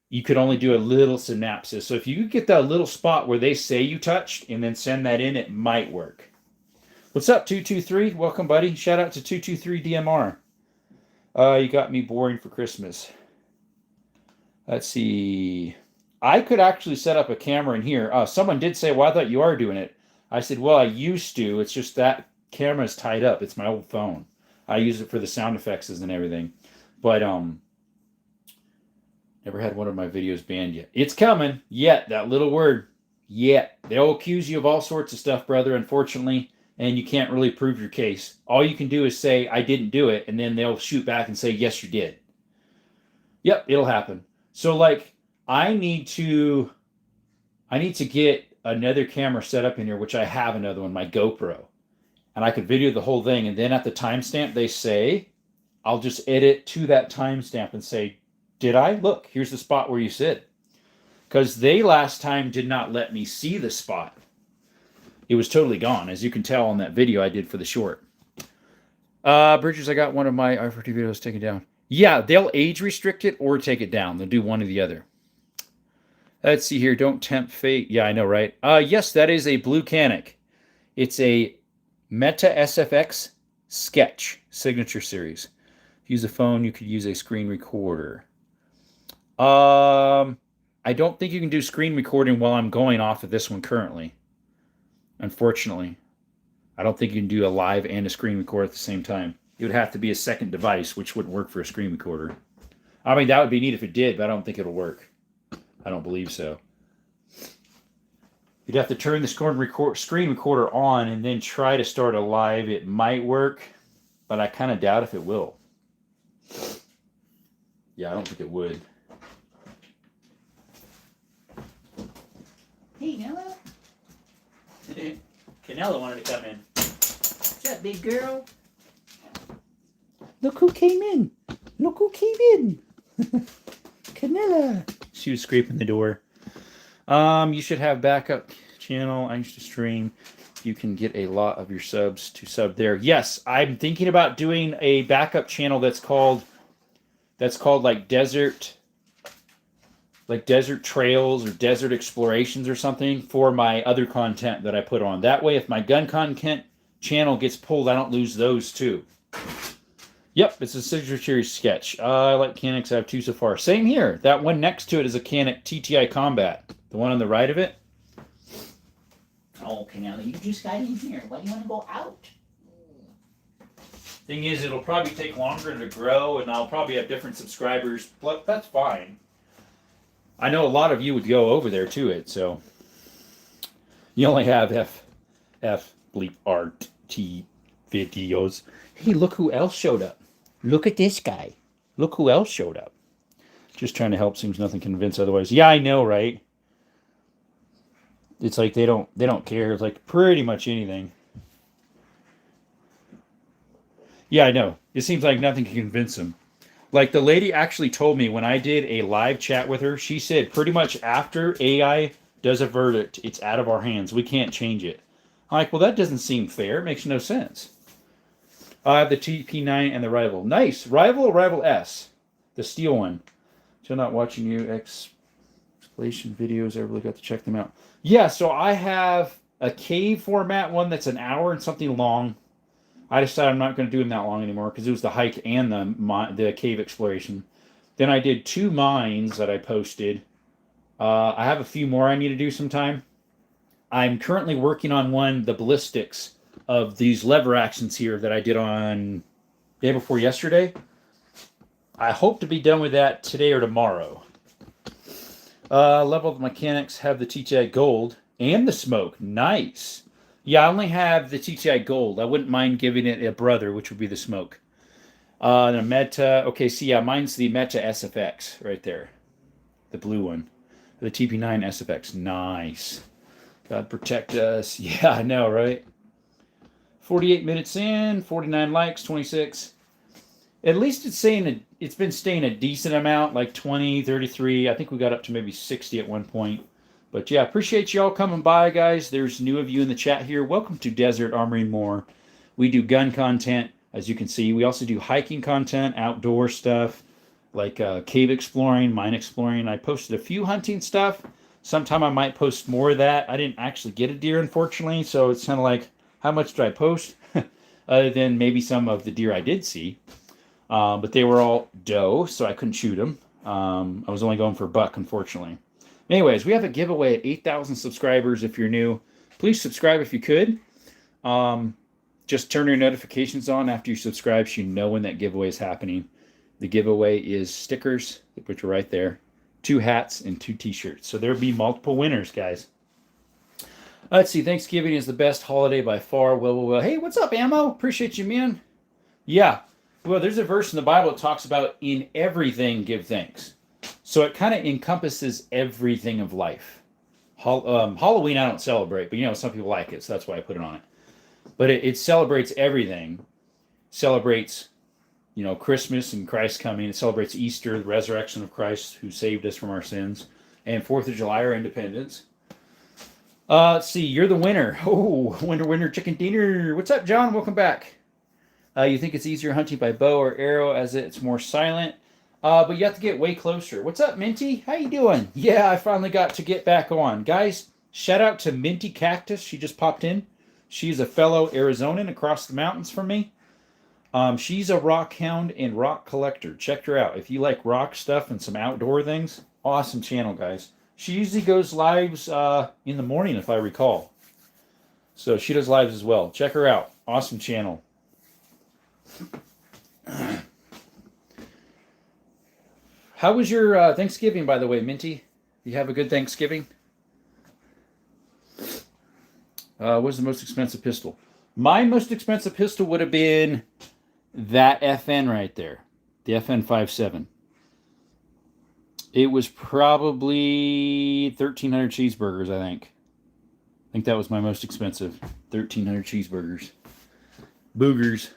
You could only do a little synopsis. So if you could get that little spot where they say you touched and then send that in, it might work. What's up, 223? Welcome, buddy. Shout out to 223 DMR. You got me boring for Christmas. Let's see. I could actually set up a camera in here. Someone did say, well, I thought you are doing it. I said, well, I used to. It's just that camera is tied up. It's my old phone. I use it for the sound effects and everything. But never had one of my videos banned yet. It's coming. Yet, that little word. Yet. They'll accuse you of all sorts of stuff, brother, unfortunately. And you can't really prove your case. All you can do is say, I didn't do it, and then they'll shoot back and say, yes, you did. Yep, it'll happen. So, like, I need to get another camera set up in here, which I have another one, my GoPro. And I could video the whole thing, and then at the timestamp they say, I'll just edit to that timestamp and say, did I? Look, here's the spot where you said. Because they last time did not let me see the spot. It was totally gone, as you can tell on that video I did for the short. Bridges, I got one of my R40 videos taken down. Yeah, they'll age restrict it or take it down. They'll do one or the other. Let's see here. Don't tempt fate. Yeah, I know, right? Yes, that is a Blue Canic. It's a Meta SFX Sketch Signature Series. If you use a phone, you could use a screen recorder. I don't think you can do screen recording while I'm going off of this one currently. unfortunately. I don't think you can do a live and a screen record at the same time. It would have to be a second device, which wouldn't work for a screen recorder. I mean, that would be neat if it did, but I don't think it'll work. I don't believe so. You'd have to turn the screen recorder on and then try to start a live. It might work, but I kind of doubt if it will. Yeah, I don't think it would. Hey, Nella. Canella wanted to come in. What's up, big girl? Look who came in. Look who came in. Canella. She was scraping the door. You should have backup channel. I used to stream. You can get a lot of your subs to sub there. Yes, I'm thinking about doing a backup channel that's called like desert trails or desert explorations or something for my other content that I put on. That way, if my gun content channel gets pulled, I don't lose those too. Yep, it's a Signature Series sketch. I like Canucks. I have 2 so far. Same here. That one next to it is a Canuck TTI Combat. The one on the right of it. Oh, okay, now you just got in here. Why do you want to go out? Thing is, it'll probably take longer to grow, and I'll probably have different subscribers. But that's fine. I know a lot of you would go over there to it, so you only have F bleep RT videos. Hey, look who else showed up. Look at this guy. Look who else showed up. Just trying to help. Seems nothing convinced otherwise. Yeah, I know, right? It's like they don't care. It's like pretty much anything. Yeah, I know. It seems like nothing can convince them. Like the lady actually told me when I did a live chat with her, she said pretty much after AI does a verdict, it's out of our hands. We can't change it. I'm like, well, that doesn't seem fair. It makes no sense. I have the TP9 and the Rival. Nice. Rival or Rival S? The steel one. Still not watching you exploration videos. I really got to check them out. Yeah, so I have a cave format one that's an hour and something long. I decided I'm not going to do them that long anymore because it was the hike and the cave exploration. Then I did 2 mines that I posted. I have a few more I need to do sometime. I'm currently working on one, the ballistics of these lever actions here that I did on day before yesterday. I hope to be done with that today or tomorrow. Level of mechanics have the TTI Gold and the smoke. Nice. Yeah, I only have the TTI Gold. I wouldn't mind giving it a brother, which would be the smoke. The Meta. Okay, see, yeah, mine's the Meta SFX right there. The blue one. The TP9 SFX. Nice. God protect us. Yeah, I know, right? 48 minutes in, 49 likes, 26. At least it's been staying a decent amount, like 20, 33. I think we got up to maybe 60 at one point. But yeah, appreciate y'all coming by, guys. There's new of you in the chat here. Welcome to Desert Armory and More. We do gun content, as you can see. We also do hiking content, outdoor stuff, like cave exploring, mine exploring. I posted a few hunting stuff. Sometime I might post more of that. I didn't actually get a deer, unfortunately, so it's kind of like, how much did I post? Other than maybe some of the deer I did see. But they were all doe, so I couldn't shoot them. I was only going for buck, unfortunately. Anyways, we have a giveaway at 8,000 subscribers. If you're new, please subscribe if you could. Just turn your notifications on after you subscribe so you know when that giveaway is happening. The giveaway is stickers, which are right there, 2 hats, and 2 t-shirts. So there'll be multiple winners, guys. Let's see. Thanksgiving is the best holiday by far. Well. Hey, what's up, Ammo? Appreciate you, man. Yeah. Well, there's a verse in the Bible that talks about in everything give thanks. So it kind of encompasses everything of life. Halloween I don't celebrate, but some people like it, so that's why I put it on it. But it celebrates everything. Celebrates, Christmas and Christ coming. It celebrates Easter, the resurrection of Christ who saved us from our sins. And 4th of July, our independence. Let's see, you're the winner. Oh, winner, chicken dinner. What's up, John? Welcome back. You think it's easier hunting by bow or arrow as it's more silent? But you have to get way closer. What's up, Minty? How you doing? Yeah, I finally got to get back on. Guys, shout out to Minty Cactus. She just popped in. She's a fellow Arizonan across the mountains from me. She's a rock hound and rock collector. Check her out. If you like rock stuff and some outdoor things, awesome channel, guys. She usually goes lives in the morning, if I recall. So she does lives as well. Check her out. Awesome channel. How was your Thanksgiving, by the way, Minty? You have a good Thanksgiving? What was the most expensive pistol? My most expensive pistol would have been that FN right there. The FN 57. It was probably 1,300 cheeseburgers, I think. I think that was my most expensive. 1,300 cheeseburgers. Boogers.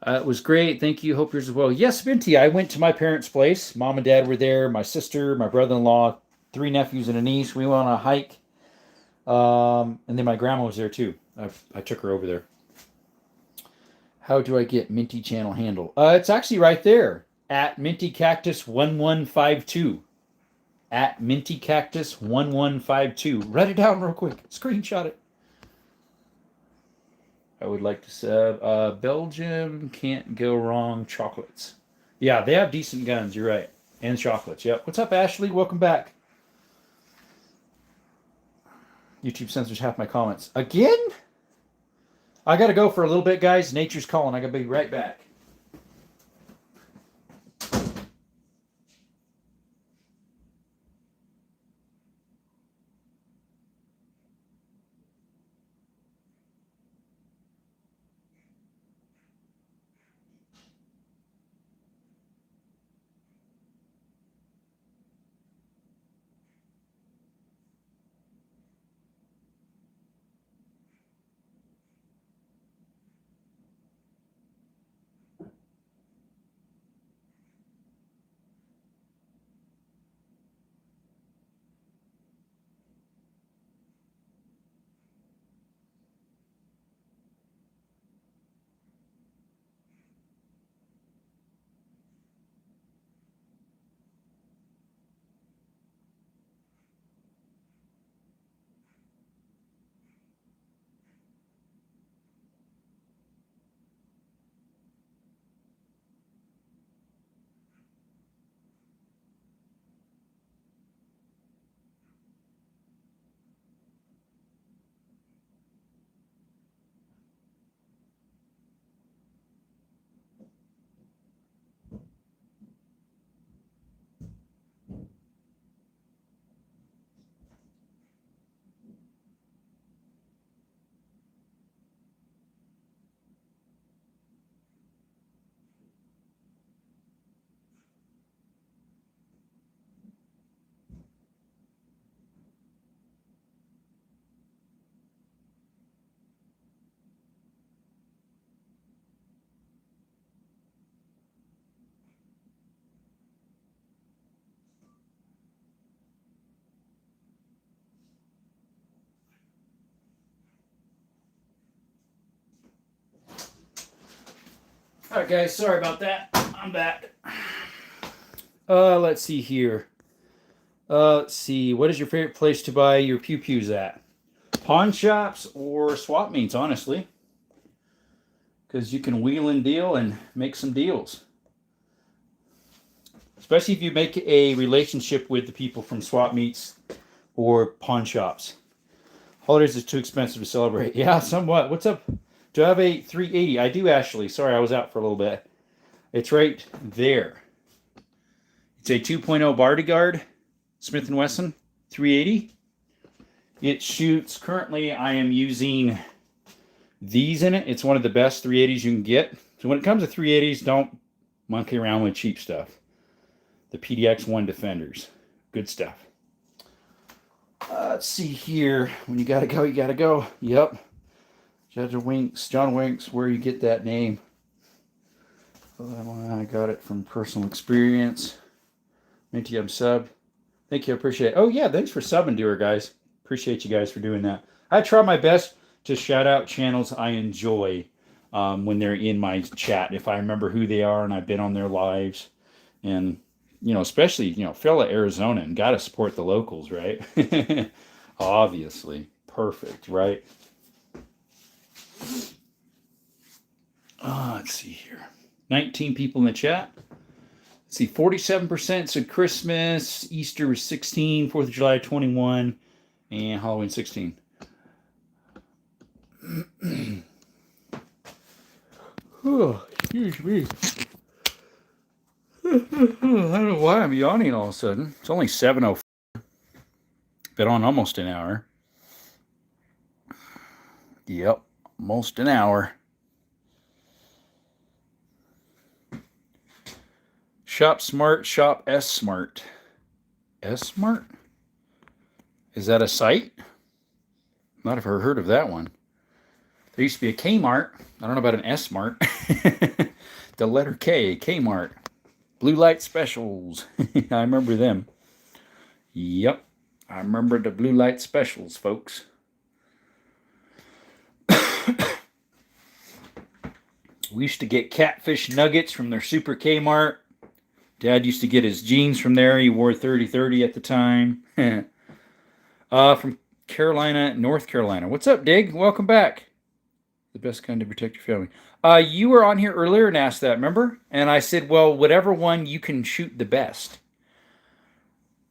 It was great. Thank you. Hope yours as well. Yes, Minty, I went to my parents' place. Mom and Dad were there. My sister, my brother-in-law, 3 nephews and a niece. We went on a hike. And then my grandma was there too. I took her over there. How do I get Minty channel handle? It's actually right there. At Minty Cactus 1152. At Minty Cactus 1152. Write it down real quick. Screenshot it. I would like to say Belgium can't go wrong. Chocolates. Yeah, they have decent guns. You're right. And chocolates. Yep. What's up, Ashley? Welcome back. YouTube censors half my comments. Again? I got to go for a little bit, guys. Nature's calling. I got to be right back. All right, guys. Sorry about that. I'm back. Let's see here. Let's see. What is your favorite place to buy your pew-pews at? Pawn shops or swap meets, honestly. Because you can wheel and deal and make some deals. Especially if you make a relationship with the people from swap meets or pawn shops. Holidays is too expensive to celebrate. Yeah, somewhat. What's up? Do I have a 380? I do, Ashley. Sorry, I was out for a little bit. It's right there. It's a 2.0 Bodyguard Smith & Wesson 380. It shoots, currently I am using these in it. It's one of the best 380s you can get. So when it comes to 380s, don't monkey around with cheap stuff. The PDX-1 Defenders. Good stuff. Let's see here. When you gotta go, you gotta go. Yep. John Winks, where you get that name. I got it from personal experience. Minty, I'm sub. Thank you, I appreciate it. Oh yeah, thanks for subbing to her, guys. Appreciate you guys for doing that. I try my best to shout out channels I enjoy when they're in my chat. If I remember who they are and I've been on their lives. And, you know, especially, you know, fellow Arizona, and got to support the locals, right? Obviously. Perfect, right? Let's see here. 19 people in the chat. Let's see, 47% said Christmas, Easter was 16, 4th of July 21, and Halloween 16. Oh, excuse me. I don't know why I'm yawning all of a sudden. It's only 7:04. Been on almost an hour. Yep, almost an hour. Shop Smart, Shop S Smart. S Smart? Is that a site? Not have heard of that one. There used to be a Kmart. I don't know about an S Smart. The letter K, Kmart. Blue light specials. I remember them. Yep. I remember the blue light specials, folks. We used to get catfish nuggets from their Super Kmart. Dad used to get his jeans from there. He wore 30-30 at the time. From Carolina, North Carolina. What's up, Dig? Welcome back. The best kind to protect your family. You were on here earlier and asked that, remember? And I said, well, whatever one you can shoot the best.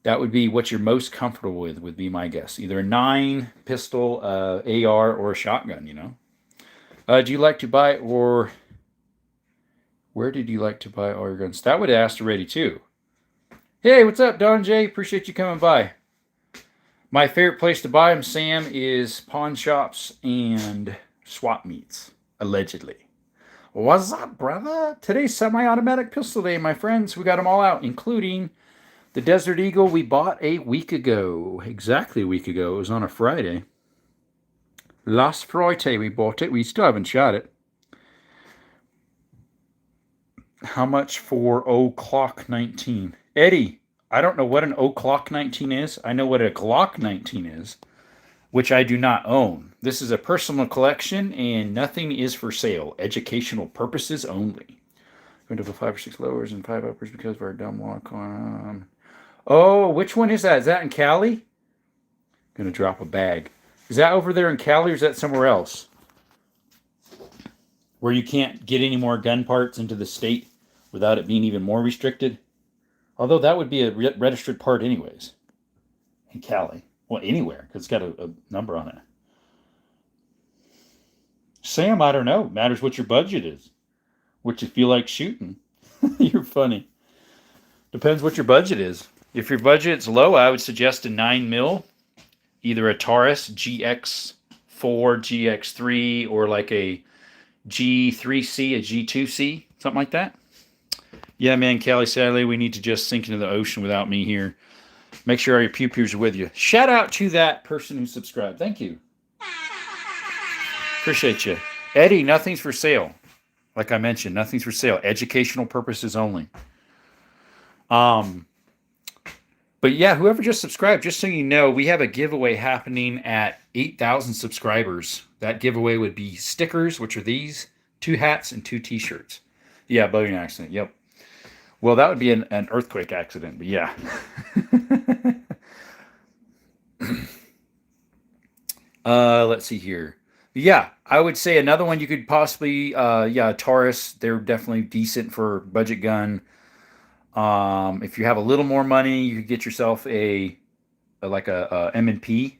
That would be what you're most comfortable with, would be my guess. Either a 9, pistol, AR, or a shotgun, you know. Do you like to buy, or where did you like to buy all your guns? That would have asked already, too. Hey, what's up, Don J? Appreciate you coming by. My favorite place to buy them, Sam, is pawn shops and swap meets, allegedly. What's up, brother? Today's semi-automatic pistol day, my friends. We got them all out, including the Desert Eagle we bought a week ago. Exactly a week ago. It was on a Friday. Last Friday we bought it. We still haven't shot it. How much for O'Clock 19? Eddie, I don't know what an O'Clock 19 is. I know what a Glock 19 is, which I do not own. This is a personal collection, and nothing is for sale. Educational purposes only. Going to 5 or 6 lowers and 5 uppers because of our dumb walk on. Oh, which one is that? Is that in Cali? Gonna drop a bag. Is that over there in Cali, or is that somewhere else? Where you can't get any more gun parts into the state without it being even more restricted? Although that would be a registered part anyways. In Cali. Well, anywhere, because it's got a number on it. Sam, I don't know. Matters what your budget is. What you feel like shooting. You're funny. Depends what your budget is. If your budget's low, I would suggest a 9mm. Either a Taurus GX4, GX3, or like a G3C, a G2C, something like that. Yeah, man, Callie, sadly, we need to just sink into the ocean without me here. Make sure all your pew-pews are with you. Shout out to that person who subscribed. Thank you. Appreciate you. Eddie, nothing's for sale. Like I mentioned, nothing's for sale. Educational purposes only. But yeah, whoever just subscribed, just so you know, we have a giveaway happening at 8,000 subscribers. That giveaway would be stickers, which are these, 2 hats and 2 t-shirts. Yeah, boating accident. Yep. Well, that would be an earthquake accident, but yeah. Let's see here. Yeah, I would say another one you could possibly, Taurus. They're definitely decent for budget gun. If you have a little more money, you could get yourself a M&P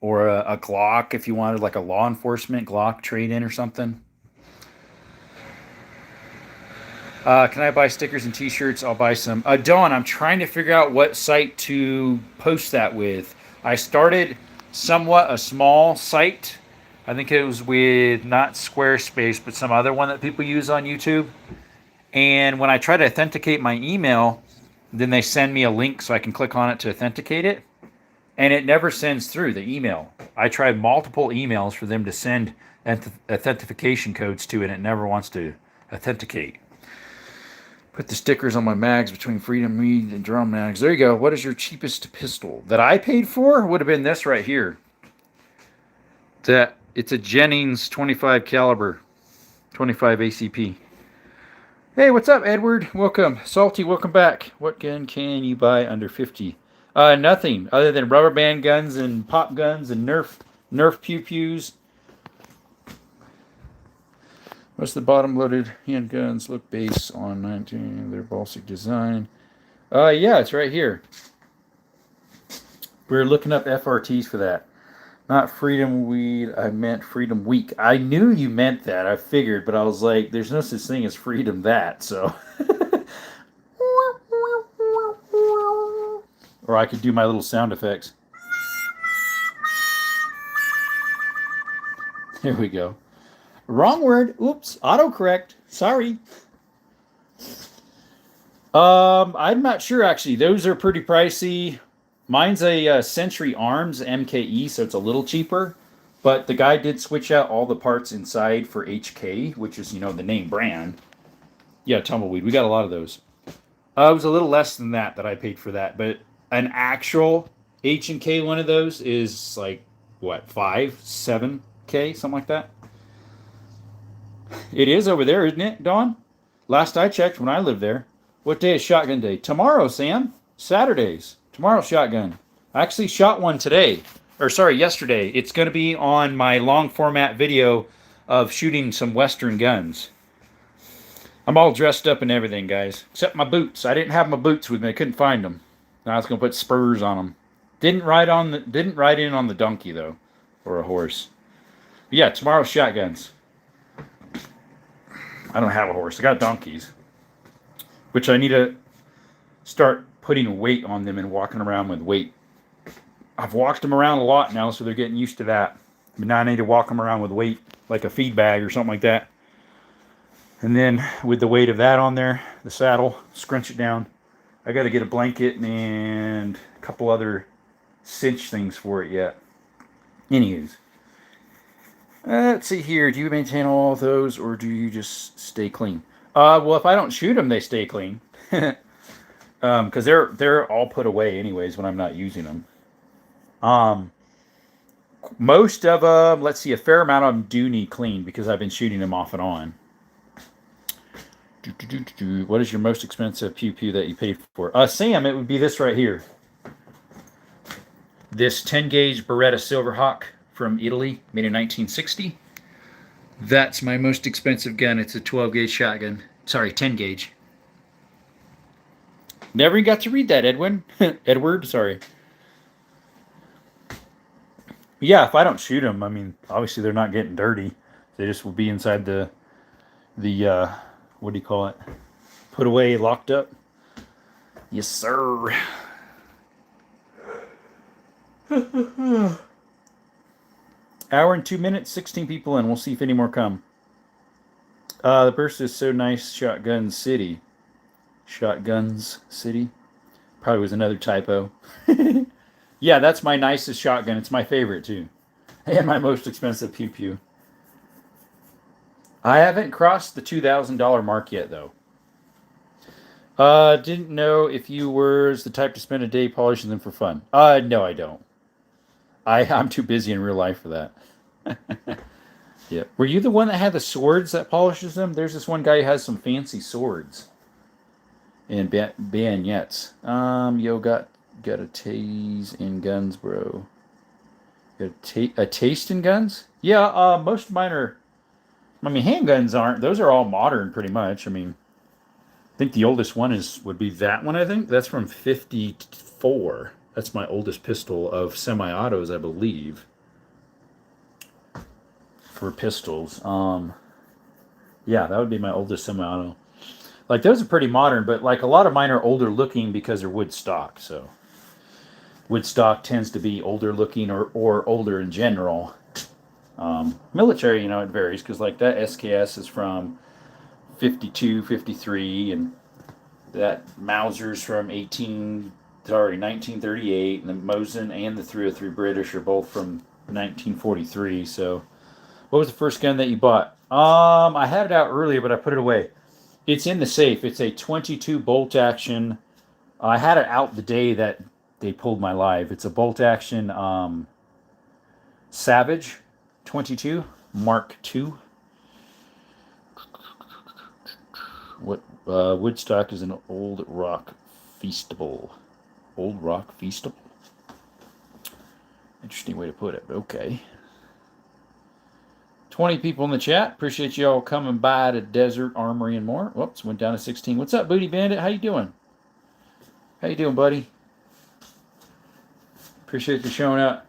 or a Glock if you wanted like a law enforcement Glock trade-in or something. Can I buy stickers and t-shirts? I'll buy some. Dawn, I'm trying to figure out what site to post that with. I started somewhat a small site. I think it was with not Squarespace, but some other one that people use on YouTube. And when I try to authenticate my email, then they send me a link so I can click on it to authenticate it. And it never sends through the email. I tried multiple emails for them to send authentication codes to, and it never wants to authenticate. Put the stickers on my mags between Freedom Reed and drum mags. There you go. What is your cheapest pistol that I paid for? Would have been this right here. It's a Jennings 25 caliber, 25 ACP. Hey, what's up, Edward? Welcome. Salty, welcome back. What gun can you buy under 50? Nothing other than rubber band guns and pop guns and Nerf pew-pews. What's the bottom-loaded handguns look based on 19? Their Balsic design. Yeah, it's right here. We're looking up FRTs for that. Not freedom weed. I meant freedom week. I knew you meant that. I figured, but I was like, there's no such thing as freedom that. So, or I could do my little sound effects. There we go. Wrong word. Oops. Autocorrect. Sorry. I'm not sure actually. Those are pretty pricey. Mine's a Century Arms MKE, so it's a little cheaper. But the guy did switch out all the parts inside for HK, which is, the name brand. Yeah, tumbleweed. We got a lot of those. It was a little less than that I paid for that. But an actual H&K one of those is like, what, 7K, something like that? It is over there, isn't it, Dawn? Last I checked when I lived there. What day is shotgun day? Tomorrow, Sam. Saturdays. Tomorrow, shotgun. I actually shot one today. Or sorry, yesterday. It's going to be on my long format video of shooting some Western guns. I'm all dressed up and everything, guys. Except my boots. I didn't have my boots with me. I couldn't find them. Now I was going to put spurs on them. Didn't ride in on the donkey, though. Or a horse. But yeah, tomorrow's shotguns. I don't have a horse. I got donkeys. Which I need to start putting weight on them and walking around with weight. I've walked them around a lot now, so they're getting used to that. But now I need to walk them around with weight, like a feed bag or something like that. And then with the weight of that on there, the saddle, scrunch it down. I got to get a blanket and a couple other cinch things for it yet. Anywho's. Let's see here. Do you maintain all of those, or do you just stay clean? Well, if I don't shoot them, they stay clean. Because they're all put away anyways when I'm not using them. Most of them, let's see, a fair amount of them do need clean because I've been shooting them off and on. What is your most expensive pew pew that you paid for? Sam, it would be this right here. This 10 gauge Beretta Silverhawk from Italy, made in 1960. That's my most expensive gun. It's a 12 gauge shotgun. Sorry, 10 gauge. Never got to read that, Edwin. Edward, sorry. Yeah, if I don't shoot them, I mean, obviously they're not getting dirty. They just will be inside the what do you call it? Put away, locked up. Yes, sir. Hour and 2 minutes, 16 people in. We'll see if any more come. The burst is so nice. Shotgun City. Shotguns City. Probably was another typo. Yeah, that's my nicest shotgun. It's my favorite, too. And my most expensive pew pew. I haven't crossed the $2,000 mark yet, though. Didn't know if you were the type to spend a day polishing them for fun. No, I don't. I'm too busy in real life for that. Yeah. Were you the one that had the swords that polishes them? There's this one guy who has some fancy swords and bayonets. Yo, got a tase in guns, bro. Got a taste in guns? Yeah. Most of mine are. I mean, handguns aren't. Those are all modern, pretty much. I mean, I think the oldest one would be that one. I think that's from '54. That's my oldest pistol of semi-autos, I believe. For pistols. Yeah, that would be my oldest semi-auto. Like, those are pretty modern, but like a lot of mine are older looking because they're wood stock. So wood stock tends to be older looking or older in general. Military, it varies because like that SKS is from 52, 53, and that Mauser's from 1938, and the Mosin and the 303 British are both from 1943. So, what was the first gun that you bought? I had it out earlier, but I put it away. It's in the safe. It's a 22 bolt action. I had it out the day that they pulled my live. It's a bolt action Savage 22 Mark II. What Woodstock is an old rock feastable. Old rock feastable? Interesting way to put it, but okay. 20 people in the chat. Appreciate you all coming by to Desert Armory and More. Whoops, went down to 16. What's up, Booty Bandit? How you doing? How you doing, buddy? Appreciate you showing up.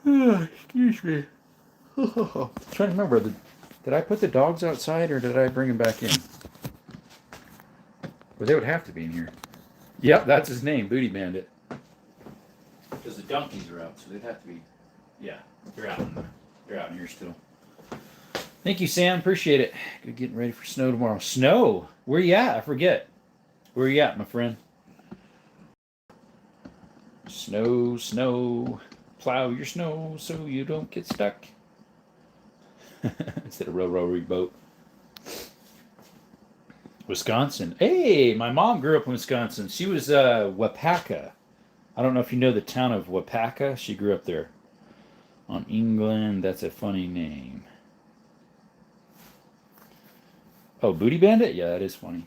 Excuse me. I'm trying to remember. Did I put the dogs outside or did I bring them back in? Well, they would have to be in here. Yep, that's his name, Booty Bandit. Because the donkeys are out, so they'd have to be. Yeah, they're out. They're out in here still. Thank you, Sam. Appreciate it. Good getting ready for snow tomorrow. Snow? Where you at? I forget. Where you at, my friend? Snow, snow. Plow your snow so you don't get stuck. Instead of row boat. Wisconsin. Hey, my mom grew up in Wisconsin. She was Wapaka. I don't know if you know the town of Wapaka. She grew up there. On England. That's a funny name. Oh, Booty Bandit? Yeah, that is funny.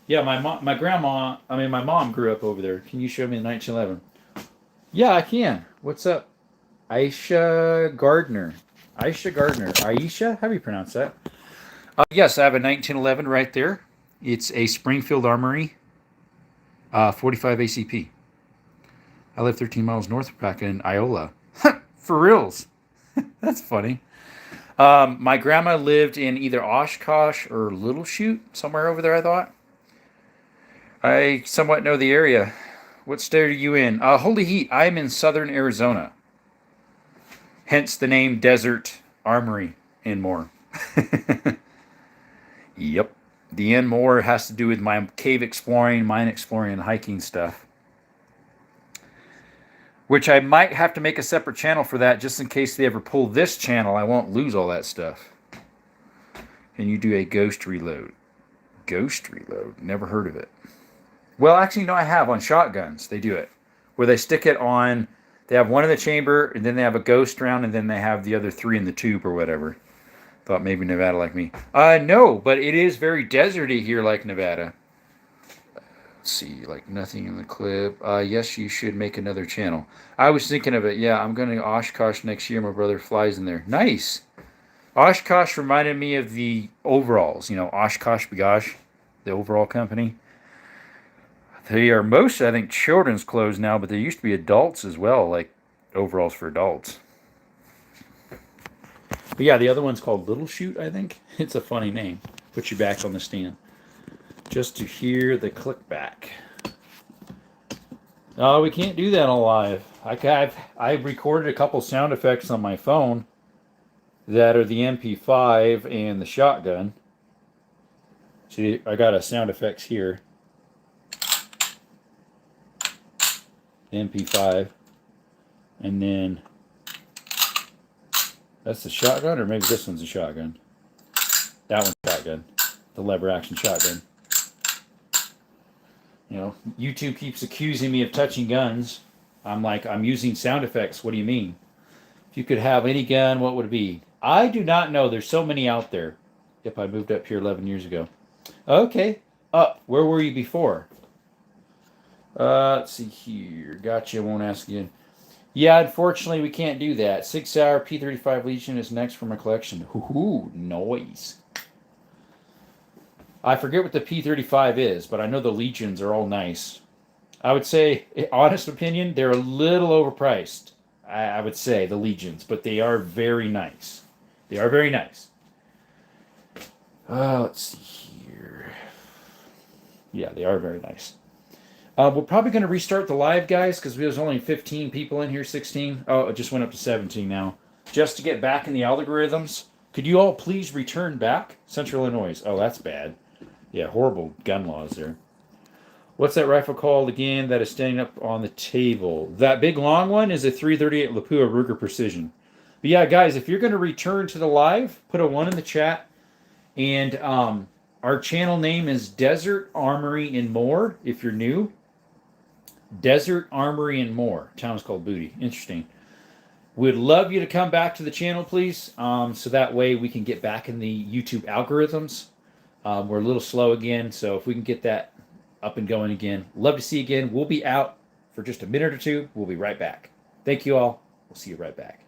Yeah, my mom grew up over there. Can you show me the 1911? Yeah, I can. What's up? Aisha Gardner. Aisha? How do you pronounce that? Yes, I have a 1911 right there. It's a Springfield Armory 45 ACP. I live 13 miles north of Paca in Iola. For reals. That's funny. My grandma lived in either Oshkosh or Little Chute, somewhere over there, I thought. I somewhat know the area. What state are you in? Holy heat, I'm in southern Arizona. Hence the name Desert Armory and More. Yep. The and more has to do with my cave exploring, mine exploring, and hiking stuff. Which I might have to make a separate channel for that just in case they ever pull this channel. I won't lose all that stuff. Can you do a ghost reload? Ghost reload? Never heard of it. Well, actually, no, I have on shotguns. They do it. Where they stick it on, they have one in the chamber, and then they have a ghost round, and then they have the other 3 in the tube or whatever. Thought maybe Nevada like me. No, but it is very deserty here like Nevada. Let's see, like nothing in the clip. Yes, you should make another channel. I was thinking of it. Yeah, I'm going to Oshkosh next year. My brother flies in there. Nice. Oshkosh reminded me of the overalls. You know, Oshkosh B'gosh, the overall company. They are most, I think, children's clothes now, but they used to be adults as well, like overalls for adults. But yeah, the other one's called Little Chute, I think. It's a funny name. Put you back on the stand. Just to hear the click back. Oh, we can't do that on live. I've recorded a couple sound effects on my phone that are the MP5 and the shotgun. See, I got a sound effects here. MP5. And then that's the shotgun, or maybe this one's a shotgun. That one's a shotgun. The lever action shotgun. You know, YouTube keeps accusing me of touching guns. I'm like, I'm using sound effects. What do you mean? If you could have any gun, what would it be? I do not know. There's so many out there. Yep, I moved up here 11 years ago. Okay. Up. Where were you before? Let's see here. Gotcha. Won't ask again. Yeah, unfortunately, we can't do that. 6-hour P35 Legion is next for my collection. Hoo-hoo. Noise. I forget what the P35 is, but I know the Legions are all nice. I would say, honest opinion, they're a little overpriced. I would say, the Legions, but they are very nice. They are very nice. Let's see here. Yeah, they are very nice. We're probably going to restart the live, guys, because there's only 15 people in here, 16. Oh, it just went up to 17 now. Just to get back in the algorithms. Could you all please return back? Central Illinois. Oh, that's bad. Yeah, horrible gun laws there. What's that rifle called again that is standing up on the table? That big long one is a 338 Lapua Ruger Precision. But yeah, guys, if you're going to return to the live, put a 1 in the chat. And our channel name is Desert Armory and More, if you're new. Desert Armory and More. Town is called Booty. Interesting. We'd love you to come back to the channel, please, so that way we can get back in the YouTube algorithms. We're a little slow again, so if we can get that up and going again, love to see you again. We'll be out for just a minute or two. We'll be right back. Thank you all. We'll see you right back.